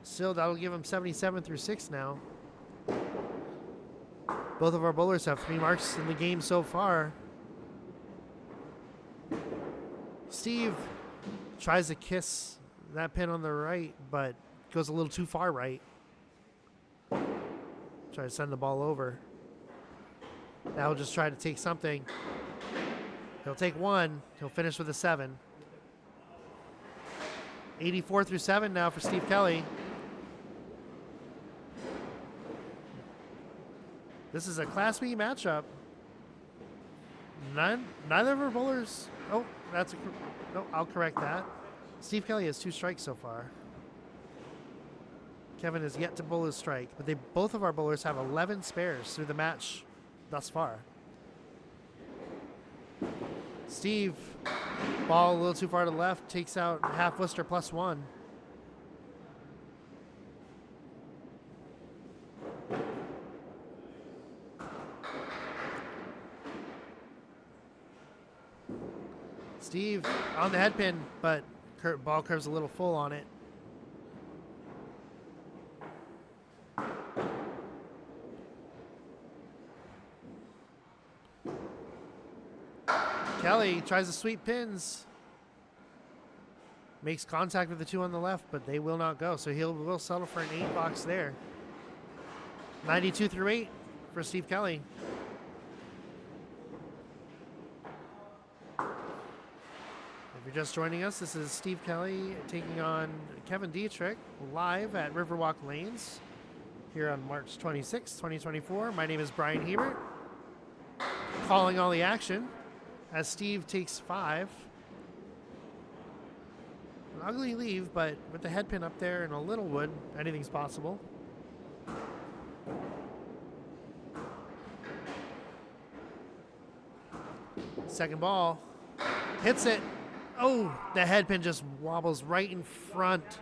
Still, that'll give him 77 through 6 now. Both of our bowlers have 3 marks in the game so far. Steve tries to kiss that pin on the right, but goes a little too far right. Try to send the ball over. Now he'll just try to take something. He'll take 1. He'll finish with a 7. 84 through 7 now for Steve Kelly. This is a Class B matchup. Neither of our bowlers. Oh, no, I'll correct that. Steve Kelly has 2 strikes so far. Kevin has yet to bowl his strike, but both of our bowlers have 11 spares through the match thus far. Steve, ball a little too far to the left, takes out half Worcester +1. Steve on the head pin, but ball curves a little full on it. Kelly tries to sweep pins. Makes contact with the 2 on the left, but they will not go. So will settle for an 8 box there. 92 through 8 for Steve Kelly. If you're just joining us, this is Steve Kelly taking on Kevin Dietrich live at Riverwalk Lanes here on March 26, 2024. My name is Bryan Hebert, calling all the action as Steve takes 5. An ugly leave, but with the head pin up there and a little wood, anything's possible. Second ball, hits it. Oh, the head pin just wobbles right in front.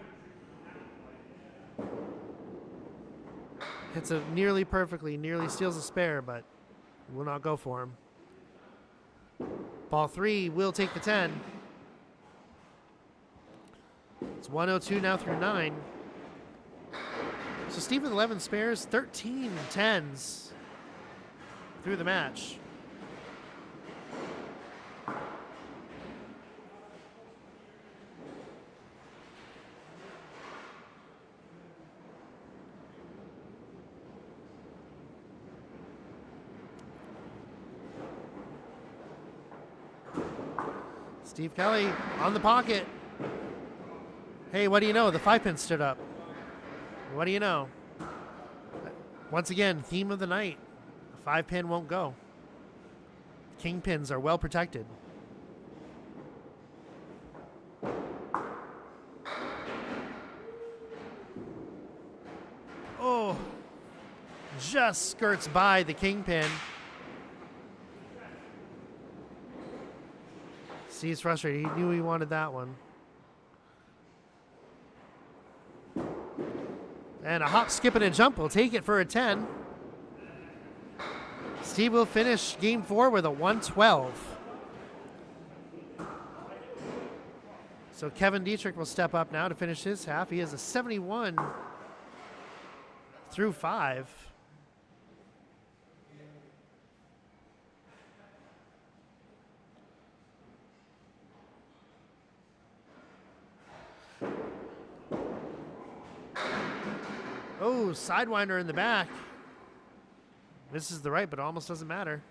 Hits it nearly perfectly, nearly steals a spare, but will not go for him. Ball 3 will take the 10. It's 102 now through 9. So Steve with 11 spares, 13 10s through the match. Steve Kelly on the pocket. Hey, what do you know? The 5 pin stood up. What do you know? Once again, theme of the night. The 5 pin won't go. King pins are well protected. Oh, just skirts by the king pin. Steve's frustrated. He knew he wanted that one. And a hop, skip, and a jump will take it for a 10. Steve will finish game 4 with a 112. So Kevin Dietrich will step up now to finish his half. He has a 71 through 5. Oh, sidewinder in the back. Misses the right, but almost doesn't matter.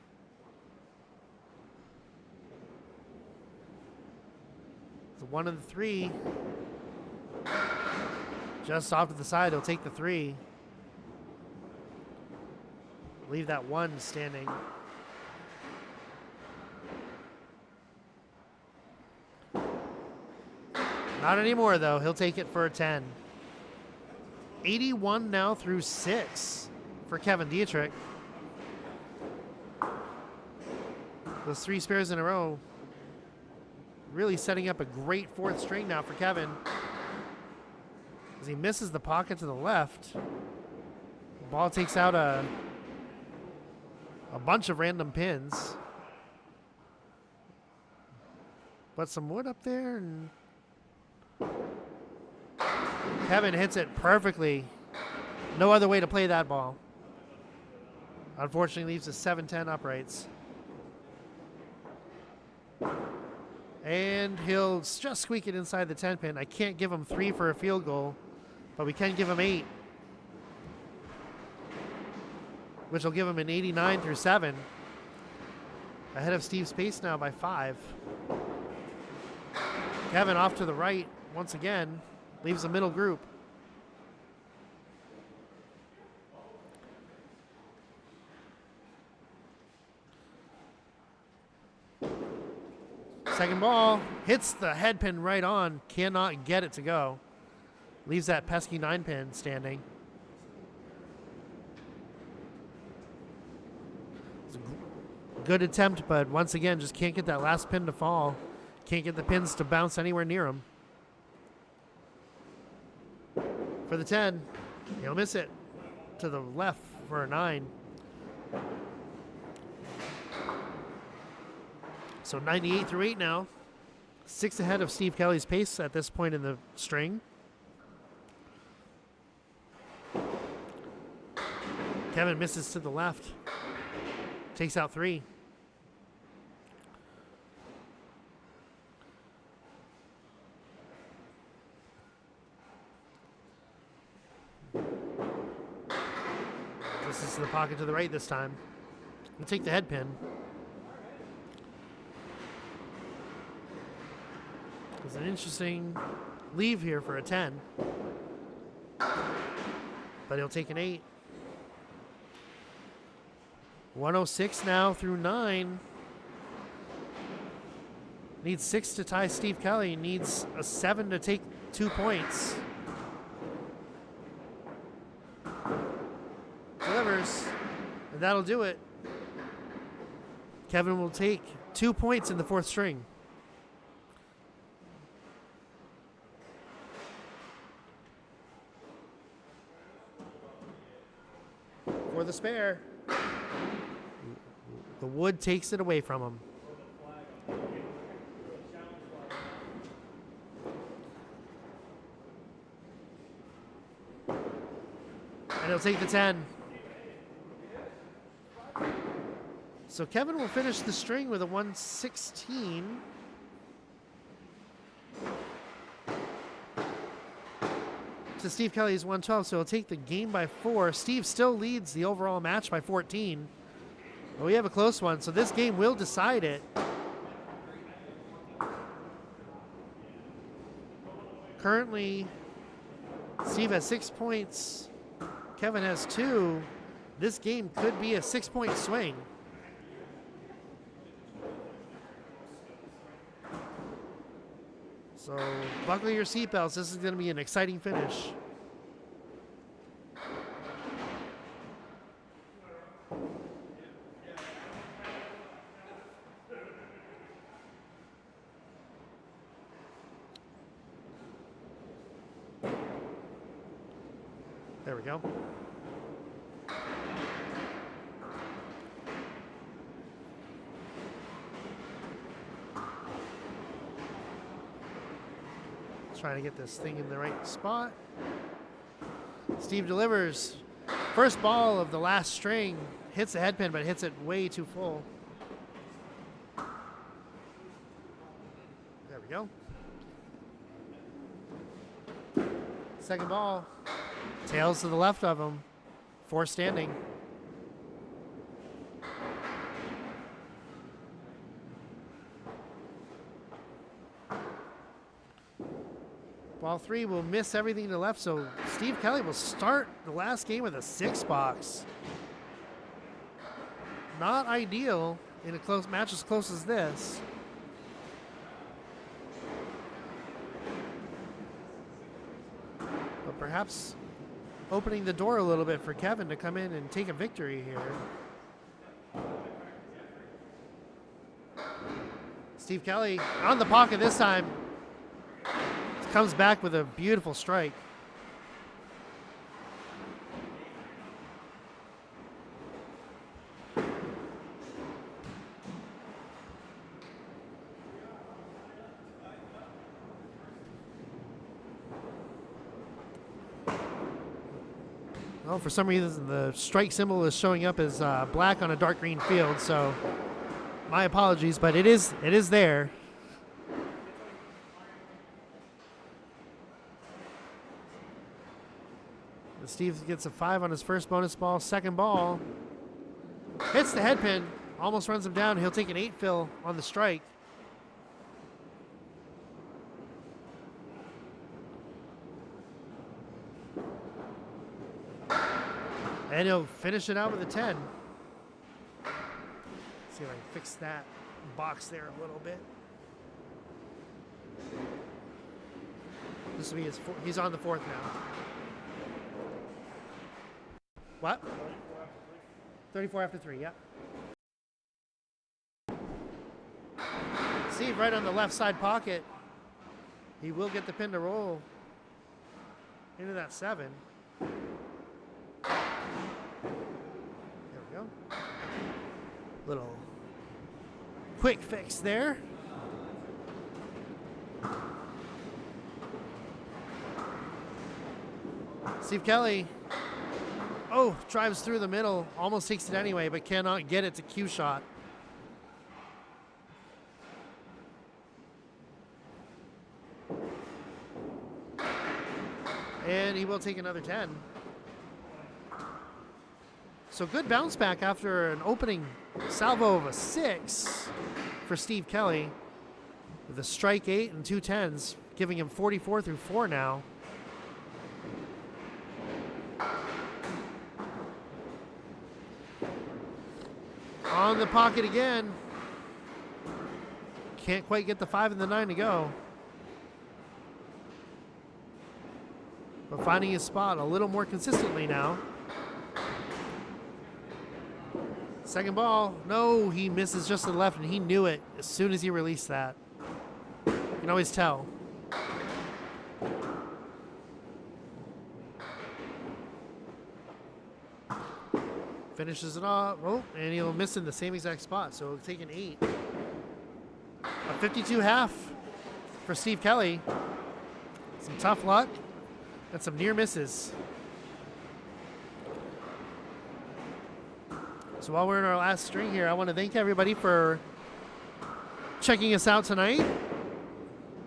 It's a 1 of the 3. Just off to the side, he'll take the 3. Leave that 1 standing. Not anymore, though. He'll take it for a 10. 81 now through 6 for Kevin Dietrich. Those 3 spares in a row really setting up a great 4th string now for Kevin. As he misses the pocket to the left. The ball takes out a bunch of random pins. But some wood up there, and Kevin hits it perfectly. No other way to play that ball. Unfortunately, leaves us 7-10 uprights. And he'll just squeak it inside the 10 pin. I can't give him 3 for a field goal, but we can give him 8, which will give him an 89 through 7. Ahead of Steve's pace now by 5. Kevin off to the right once again. Leaves the middle group. Second ball, hits the head pin right on, cannot get it to go. Leaves that pesky 9 pin standing. It's a good attempt, but once again, just can't get that last pin to fall. Can't get the pins to bounce anywhere near him. For the 10, he'll miss it to the left for a 9. So 98 through 8 now. 6 ahead of Steve Kelly's pace at this point in the string. Kevin misses to the left. Takes out 3. This is the pocket to the right this time. We'll take the head pin. It's an interesting leave here for a 10. But he'll take an 8. 106 now through 9. Needs 6 to tie Steve Kelly. Needs a 7 to take 2 points. Delivers. And that'll do it. Kevin will take 2 points in the 4th string. For the spare. The wood takes it away from him. And he'll take the 10. So Kevin will finish the string with a 116. To Steve Kelly's 112, so he'll take the game by 4. Steve still leads the overall match by 14. But we have a close one, so this game will decide it. Currently, Steve has 6 points. Kevin has 2. This game could be a 6-point swing. So buckle your seatbelts. This is going to be an exciting finish. There we go. Trying to get this thing in the right spot. Steve delivers. First ball of the last string. Hits the head pin, but hits it way too full. There we go. Second ball. Tails to the left of him. 4 standing. Ball 3 will miss everything to the left, so Steve Kelly will start the last game with a 6 box. Not ideal in a close match as close as this. But perhaps opening the door a little bit for Kevin to come in and take a victory here. Steve Kelly on the pocket this time. Comes back with a beautiful strike. Well, for some reason, the strike symbol is showing up as black on a dark green field, so my apologies, but it is there. Steve gets a 5 on his first bonus ball. Second ball hits the head pin, almost runs him down. He'll take an 8 fill on the strike. And he'll finish it out with a 10. See if I can fix that box there a little bit. This will be his he's on the 4th now. What? 34 after 3, yeah. Steve right on the left side pocket. He will get the pin to roll into that 7. There we go. Little quick fix there. Steve Kelly. Oh, drives through the middle, almost takes it anyway, but cannot get it to cue shot. And he will take another 10. So good bounce back after an opening salvo of a 6 for Steve Kelly with a strike 8 and 2 10s, giving him 44 through 4 now. On the pocket again. Can't quite get the 5 and the 9 to go. But finding his spot a little more consistently now. Second ball. No, he misses just to the left, and he knew it as soon as he released that. You can always tell. Finishes it off. Oh, and he'll miss in the same exact spot, so he'll take an 8. A 52 half for Steve Kelly. Some tough luck and some near misses. So while we're in our last string here, I want to thank everybody for checking us out tonight.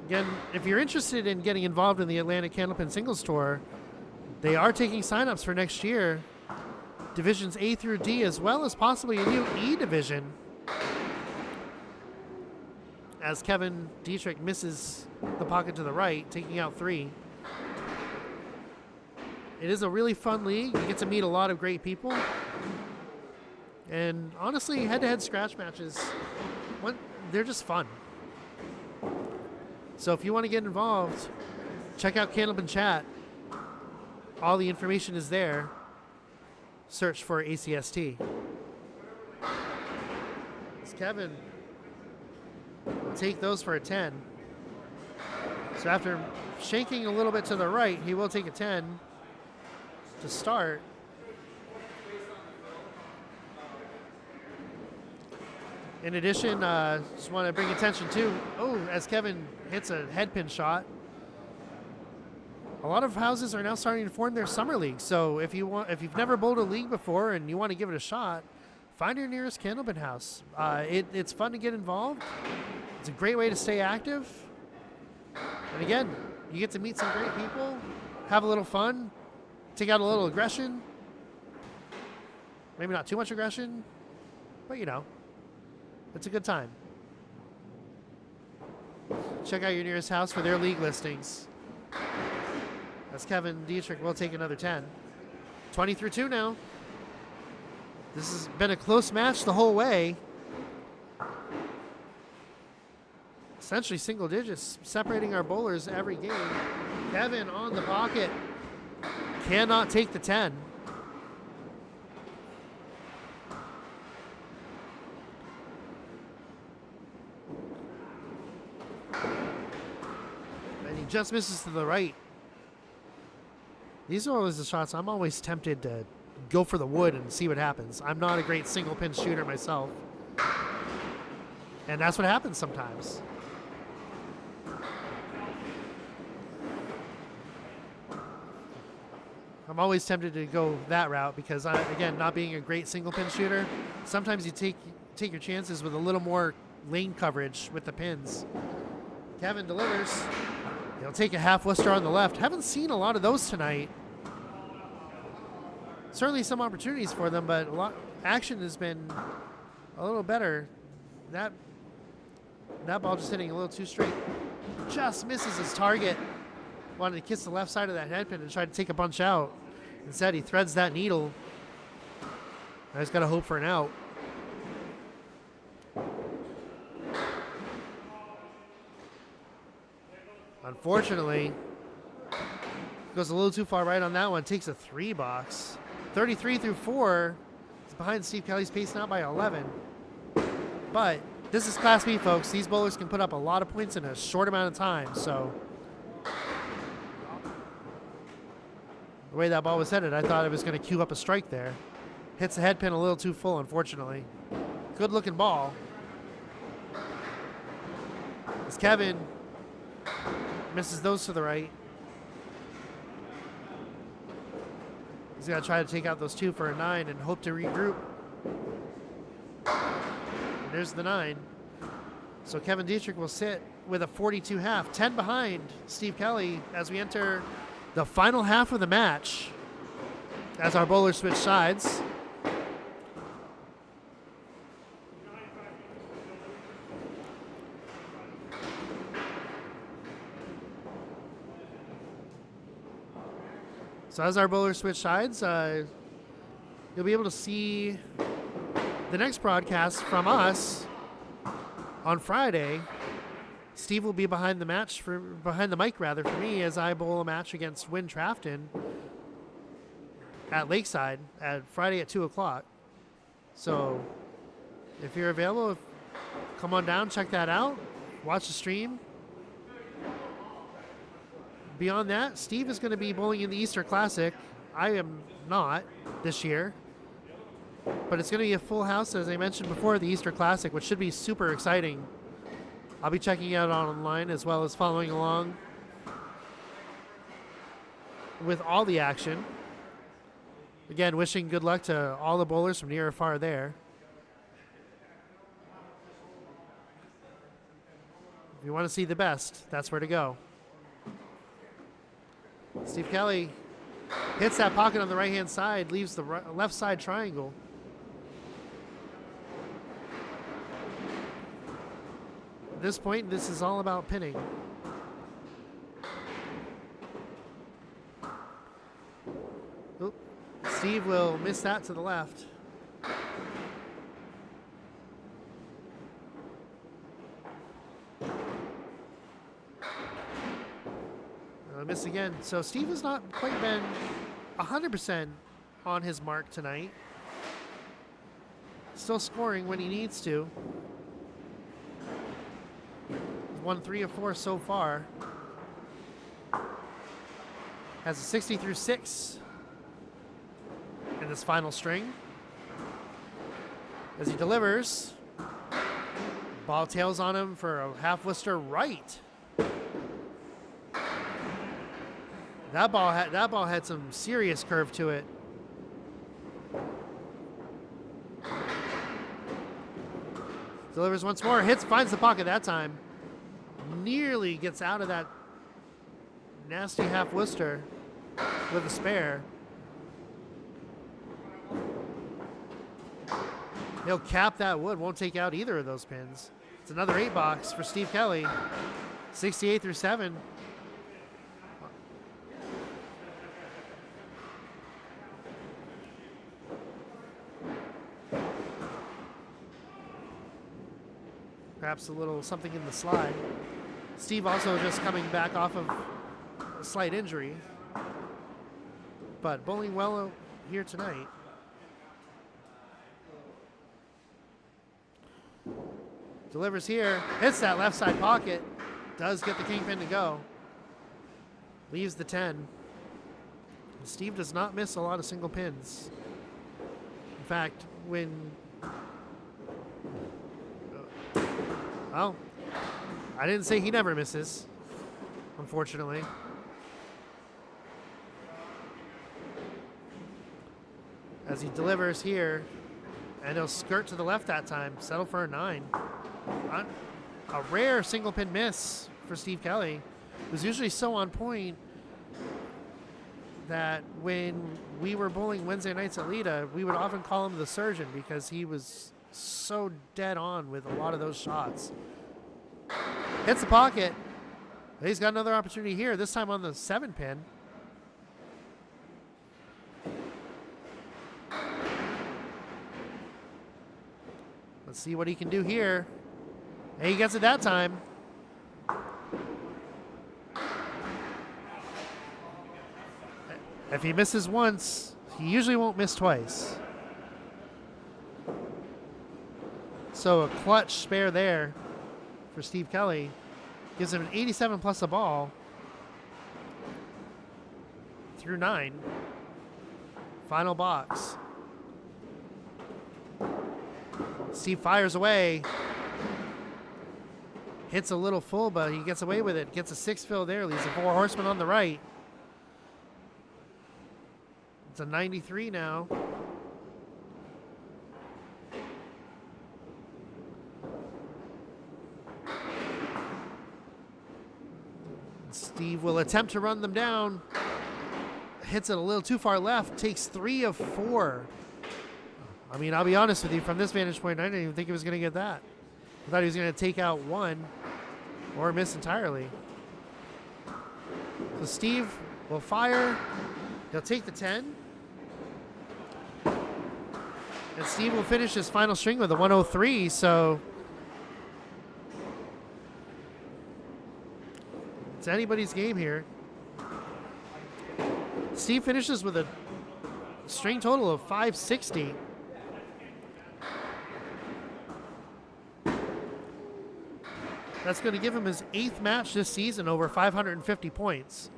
Again, if you're interested in getting involved in the Atlantic Candlepin Singles Tour, they are taking signups for next year. Divisions A through D, as well as possibly a new E division. As Kevin Dietrich misses the pocket to the right, taking out 3. It is a really fun league. You get to meet a lot of great people. And honestly, head-to-head scratch matches, they're just fun. So if you want to get involved, check out Candlepin Chat. All the information is there. Search for ACST. It's Kevin. Will take those for a 10. So after shaking a little bit to the right, he will take a 10. to start. In addition, just want to bring attention to, as Kevin hits a headpin shot, a lot of houses are now starting to form their summer leagues. So if you've never bowled a league before and you want to give it a shot, find your nearest Candlepin house. It's fun to get involved. It's a great way to stay active. And again, you get to meet some great people, have a little fun, take out a little aggression. Maybe not too much aggression, but it's a good time. Check out your nearest house for their league listings. As Kevin Dietrich will take another 10. 20-2 now. This has been a close match the whole way. Essentially single digits, separating our bowlers every game. Kevin on the pocket. Cannot take the 10. And he just misses to the right. These are always the shots I'm always tempted to go for the wood and see what happens. I'm not a great single pin shooter myself. And that's what happens sometimes. I'm always tempted to go that route because, again, not being a great single pin shooter, sometimes you take your chances with a little more lane coverage with the pins. Kevin delivers. He'll take a half Worcester on the left. Haven't seen a lot of those tonight. Certainly some opportunities for them, but action has been a little better. That ball just hitting a little too straight. Just misses his target. Wanted to kiss the left side of that headpin and try to take a bunch out. Instead, he threads that needle. I just got to hope for an out. Unfortunately, goes a little too far right on that one. Takes a 3 box. 33-4. It's behind Steve Kelly's pace now by 11. But this is Class B, folks. These bowlers can put up a lot of points in a short amount of time. So the way that ball was headed, I thought it was going to cue up a strike there. Hits the head pin a little too full, unfortunately. Good looking ball. As Kevin misses those to the right. He's going to try to take out those 2 for a 9 and hope to regroup. And there's the 9. So Kevin Dietrich will sit with a 42 half, 10 behind Steve Kelly as we enter the final half of the match as our bowlers switch sides. So as our bowlers switch sides, you'll be able to see the next broadcast from us on Friday. Steve will be behind the mic for me as I bowl a match against Wynn Trafton at Lakeside at Friday at 2 o'clock. So if you're available, come on down, check that out, watch the stream. Beyond that, Steve is going to be bowling in the Easter Classic. I am not this year. But it's going to be a full house, as I mentioned before, the Easter Classic, which should be super exciting. I'll be checking it out online as well as following along with all the action. Again, wishing good luck to all the bowlers from near or far there. If you want to see the best, that's where to go. Steve Kelly hits that pocket on the right-hand side, leaves the left side triangle. At this point, this is all about pinning. Oop. Steve will miss that to the left. Miss again. So Steve has not quite been 100% on his mark tonight. Still scoring when he needs to. He's won 3 of 4 so far. Has a 60 through 6 in this final string. As he delivers, ball tails on him for a half Worcester right. That ball had some serious curve to it. Delivers once more, finds the pocket that time. Nearly gets out of that nasty half Worcester with a spare. He'll cap that wood, won't take out either of those pins. It's another 8 box for Steve Kelly. 68 through 7. Perhaps a little something in the slide. Steve also just coming back off of a slight injury, but bowling well here tonight. Delivers here, hits that left side pocket, does get the kingpin to go. Leaves the 10. Steve does not miss a lot of single pins. In fact, well, I didn't say he never misses, unfortunately. As he delivers here, and he'll skirt to the left that time, settle for a 9. A rare single pin miss for Steve Kelly, who's usually so on point that when we were bowling Wednesday nights at Lita, we would often call him the surgeon because he was so dead on with a lot of those shots. Hits the pocket. He's got another opportunity here, this time on the 7 pin. Let's see what he can do here. And he gets it that time. If he misses once, he usually won't miss twice. So a clutch spare there for Steve Kelly. Gives him an 87 plus a ball through 9. Final box. Steve fires away. Hits a little full, but he gets away with it. Gets a 6 fill there. Leaves a 4 horseman on the right. It's a 93 now. Steve will attempt to run them down. Hits it a little too far left. Takes 3 of 4. I mean, I'll be honest with you, from this vantage point, I didn't even think he was going to get that. I thought he was going to take out 1 or miss entirely. So Steve will fire. He'll take the 10. And Steve will finish his final string with a 103, so it's anybody's game here. Steve finishes with a string total of 560. That's going to give him his 8th match this season over 550 points.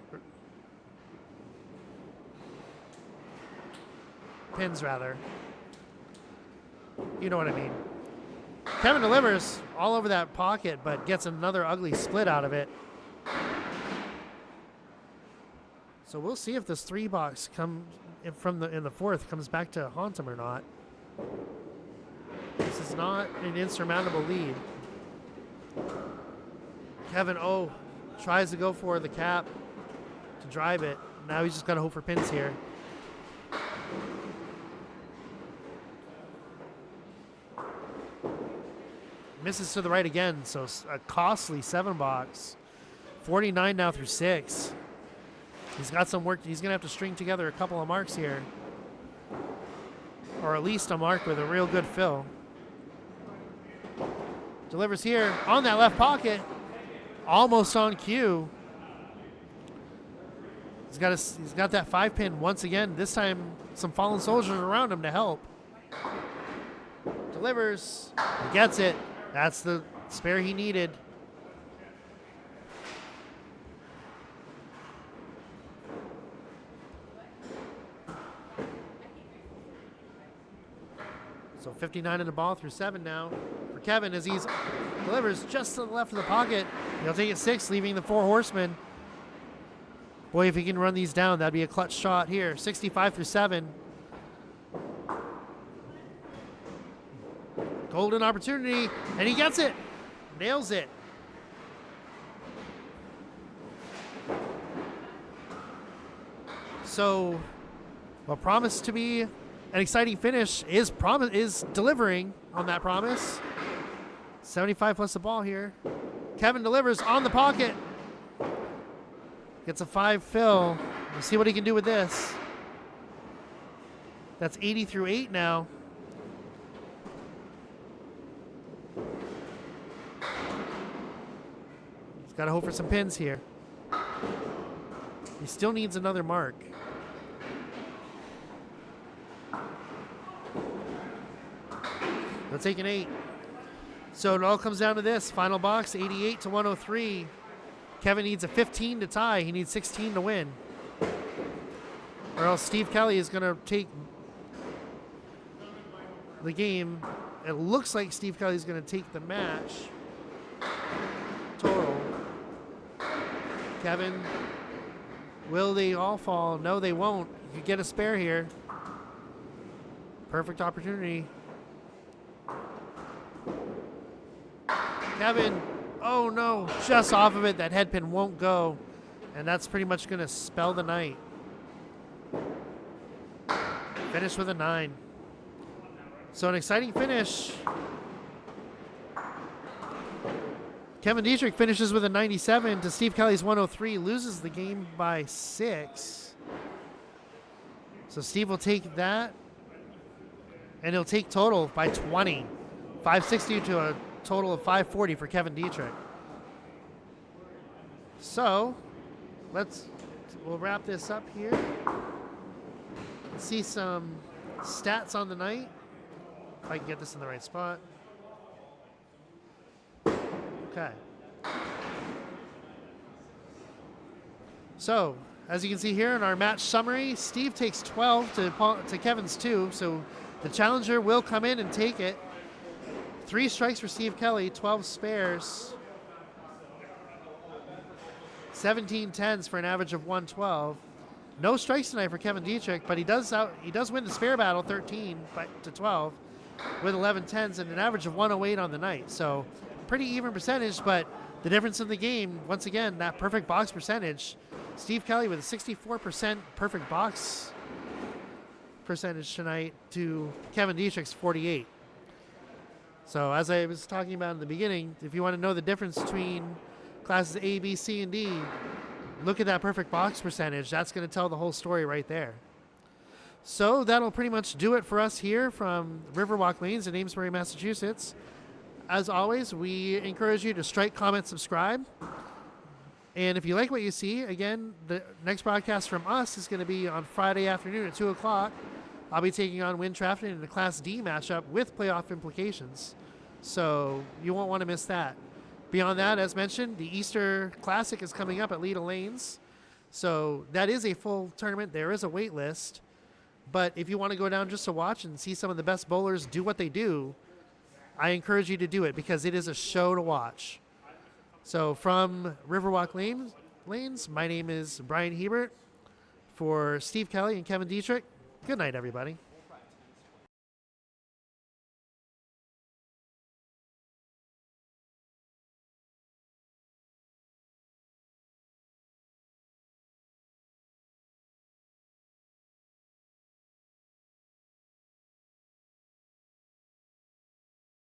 Pins, rather. You know what I mean. Kevin delivers all over that pocket, but gets another ugly split out of it. So we'll see if this 3 box in the 4th comes back to haunt him or not. This is not an insurmountable lead. Kevin tries to go for the cap to drive it. Now he's just got to hope for pins here. Misses to the right again, so a costly 7 box. 49 now through 6. He's got some work. He's going to have to string together a couple of marks here. Or at least a mark with a real good fill. Delivers here on that left pocket. Almost on cue. He's got that 5 pin once again. This time some fallen soldiers around him to help. Delivers. He gets it. That's the spare he needed. So 59 in the ball through 7 now for Kevin as he's delivers just to the left of the pocket. He'll take it 6, leaving the 4 horsemen. Boy, if he can run these down, that'd be a clutch shot here. 65 through 7. Golden opportunity, and he gets it. Nails it. So, what promised to be an exciting finish is delivering on that promise. 75 plus the ball here. Kevin delivers on the pocket. Gets a 5 fill. We'll see what he can do with this. That's 80 through 8 now. He's got to hope for some pins here. He still needs another mark. They'll take an 8. So it all comes down to this. Final box, 88 to 103. Kevin needs a 15 to tie. He needs 16 to win. Or else Steve Kelly is going to take the game. It looks like Steve Kelly is going to take the match. Total. Kevin, will they all fall? No, they won't. You get a spare here. Perfect opportunity. Kevin, oh no, just off of it. That head pin won't go. And that's pretty much going to spell the night. Finish with a 9. So an exciting finish. Kevin Dietrich finishes with a 97 to Steve Kelly's 103, loses the game by 6. So Steve will take that, and he'll take total by 20. 560 to a total of 540 for Kevin Dietrich. So we'll wrap this up here. See some stats on the night. If I can get this in the right spot. Okay. So, as you can see here in our match summary, Steve takes 12 to Kevin's 2. So the challenger will come in and take it. 3 strikes for Steve Kelly, 12 spares. 17 tens for an average of 112. No strikes tonight for Kevin Dietrich, but he does win the spare battle 13 to 12 with 11 tens and an average of 108 on the night. So pretty even percentage, but the difference in the game, once again, that perfect box percentage. Steve Kelly with a 64% perfect box percentage tonight to Kevin Dietrich's 48. So as I was talking about in the beginning, if you want to know the difference between classes A, B, C, and D, look at that perfect box percentage. That's going to tell the whole story right there. So that'll pretty much do it for us here from Riverwalk Lanes in Amesbury, Massachusetts. As always, we encourage you to strike, comment, subscribe. And if you like what you see, again, the next broadcast from us is going to be on Friday afternoon at 2 o'clock. I'll be taking on Win Trafton in the Class D matchup with playoff implications. So you won't want to miss that. Beyond that, as mentioned, the Easter Classic is coming up at Leda Lanes. So that is a full tournament. There is a wait list. But if you want to go down just to watch and see some of the best bowlers do what they do, I encourage you to do it because it is a show to watch. So from Riverwalk Lanes, my name is Bryan Hebert. For Steve Kelly and Kevin Dietrich, good night, everybody.